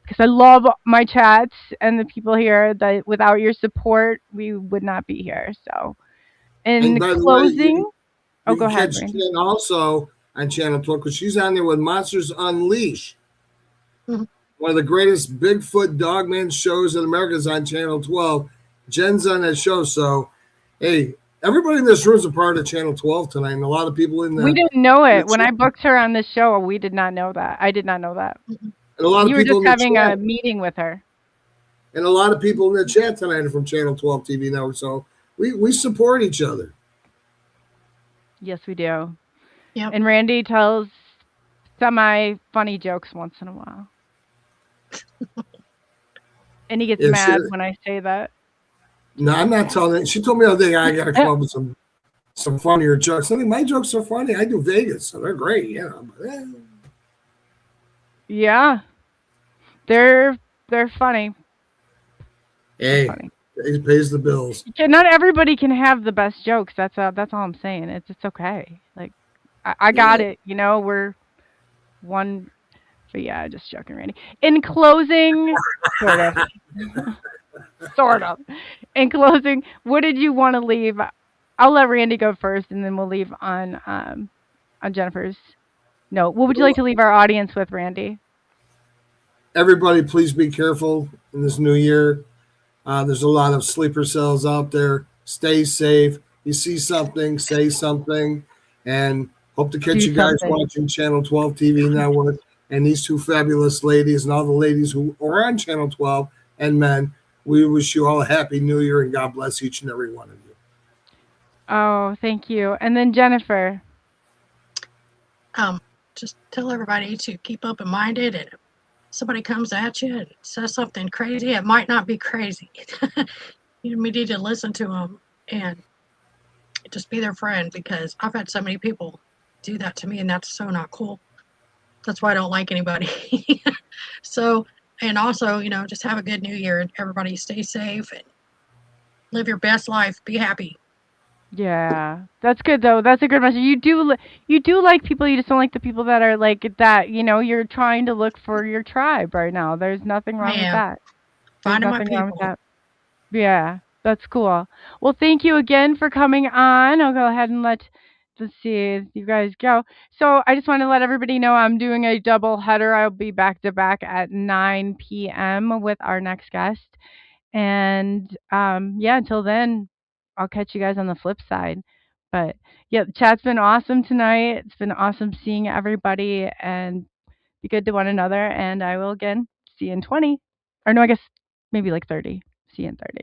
because I love my chats and the people here, that without your support, we would not be here. So, in closing, go ahead. Jen also on Channel 12 because she's on there with Monsters Unleashed. Mm-hmm. One of the greatest Bigfoot Dogman shows in America is on Channel 12. Jen's on that show. So, hey, everybody in this room is a part of Channel 12 tonight, and a lot of people in there. We didn't know it. When I booked her on this show, we did not know that. I did not know that. And a lot you of people were just having a meeting with her. And a lot of people in the chat tonight are from Channel 12 TV Network, so we support each other. Yes, we do. Yep. And Randy tells semi-funny jokes once in a while. And he gets mad when I say that. No, I'm not telling it. She told me the other day I got to come up with some funnier jokes. I mean, my jokes are funny. I do Vegas, so they're great. Yeah, they're funny. Hey, funny. It pays the bills. Not everybody can have the best jokes. That's all I'm saying. It's okay. Like I got it. We're one. But yeah, just joking, Randy. In closing, sort of. Sort of. In closing, what did you want to leave? I'll let Randy go first, and then we'll leave on Jennifer's note. What would you like to leave our audience with, Randy? Everybody, please be careful in this new year. There's a lot of sleeper cells out there. Stay safe. You see something, say something, and hope to catch you guys watching Channel 12 TV Network. And these two fabulous ladies and all the ladies who are on Channel 12 and men, we wish you all a happy new year and God bless each and every one of you. Oh, thank you. And then Jennifer. Just tell everybody to keep open-minded, and if somebody comes at you and says something crazy, it might not be crazy. You need to listen to them and just be their friend, because I've had so many people do that to me, and that's so not cool. That's why I don't like anybody. So, and also, just have a good new year, and everybody stay safe and live your best life. Be happy. Yeah, that's good though. That's a good message. You do like people. You just don't like the people that are like that. You're trying to look for your tribe right now. There's nothing wrong with that. Finding my people. Yeah, That's cool. Well, thank you again for coming on. I'll go ahead and let's see you guys go. So I just want to let everybody know I'm doing a double header. I'll be back to back at 9 p.m. with our next guest. And yeah, until then, I'll catch you guys on the flip side. But yeah, the chat's been awesome tonight. It's been awesome seeing everybody, and be good to one another. And I will again see you in 20. Or no, I guess maybe like 30. See you in 30.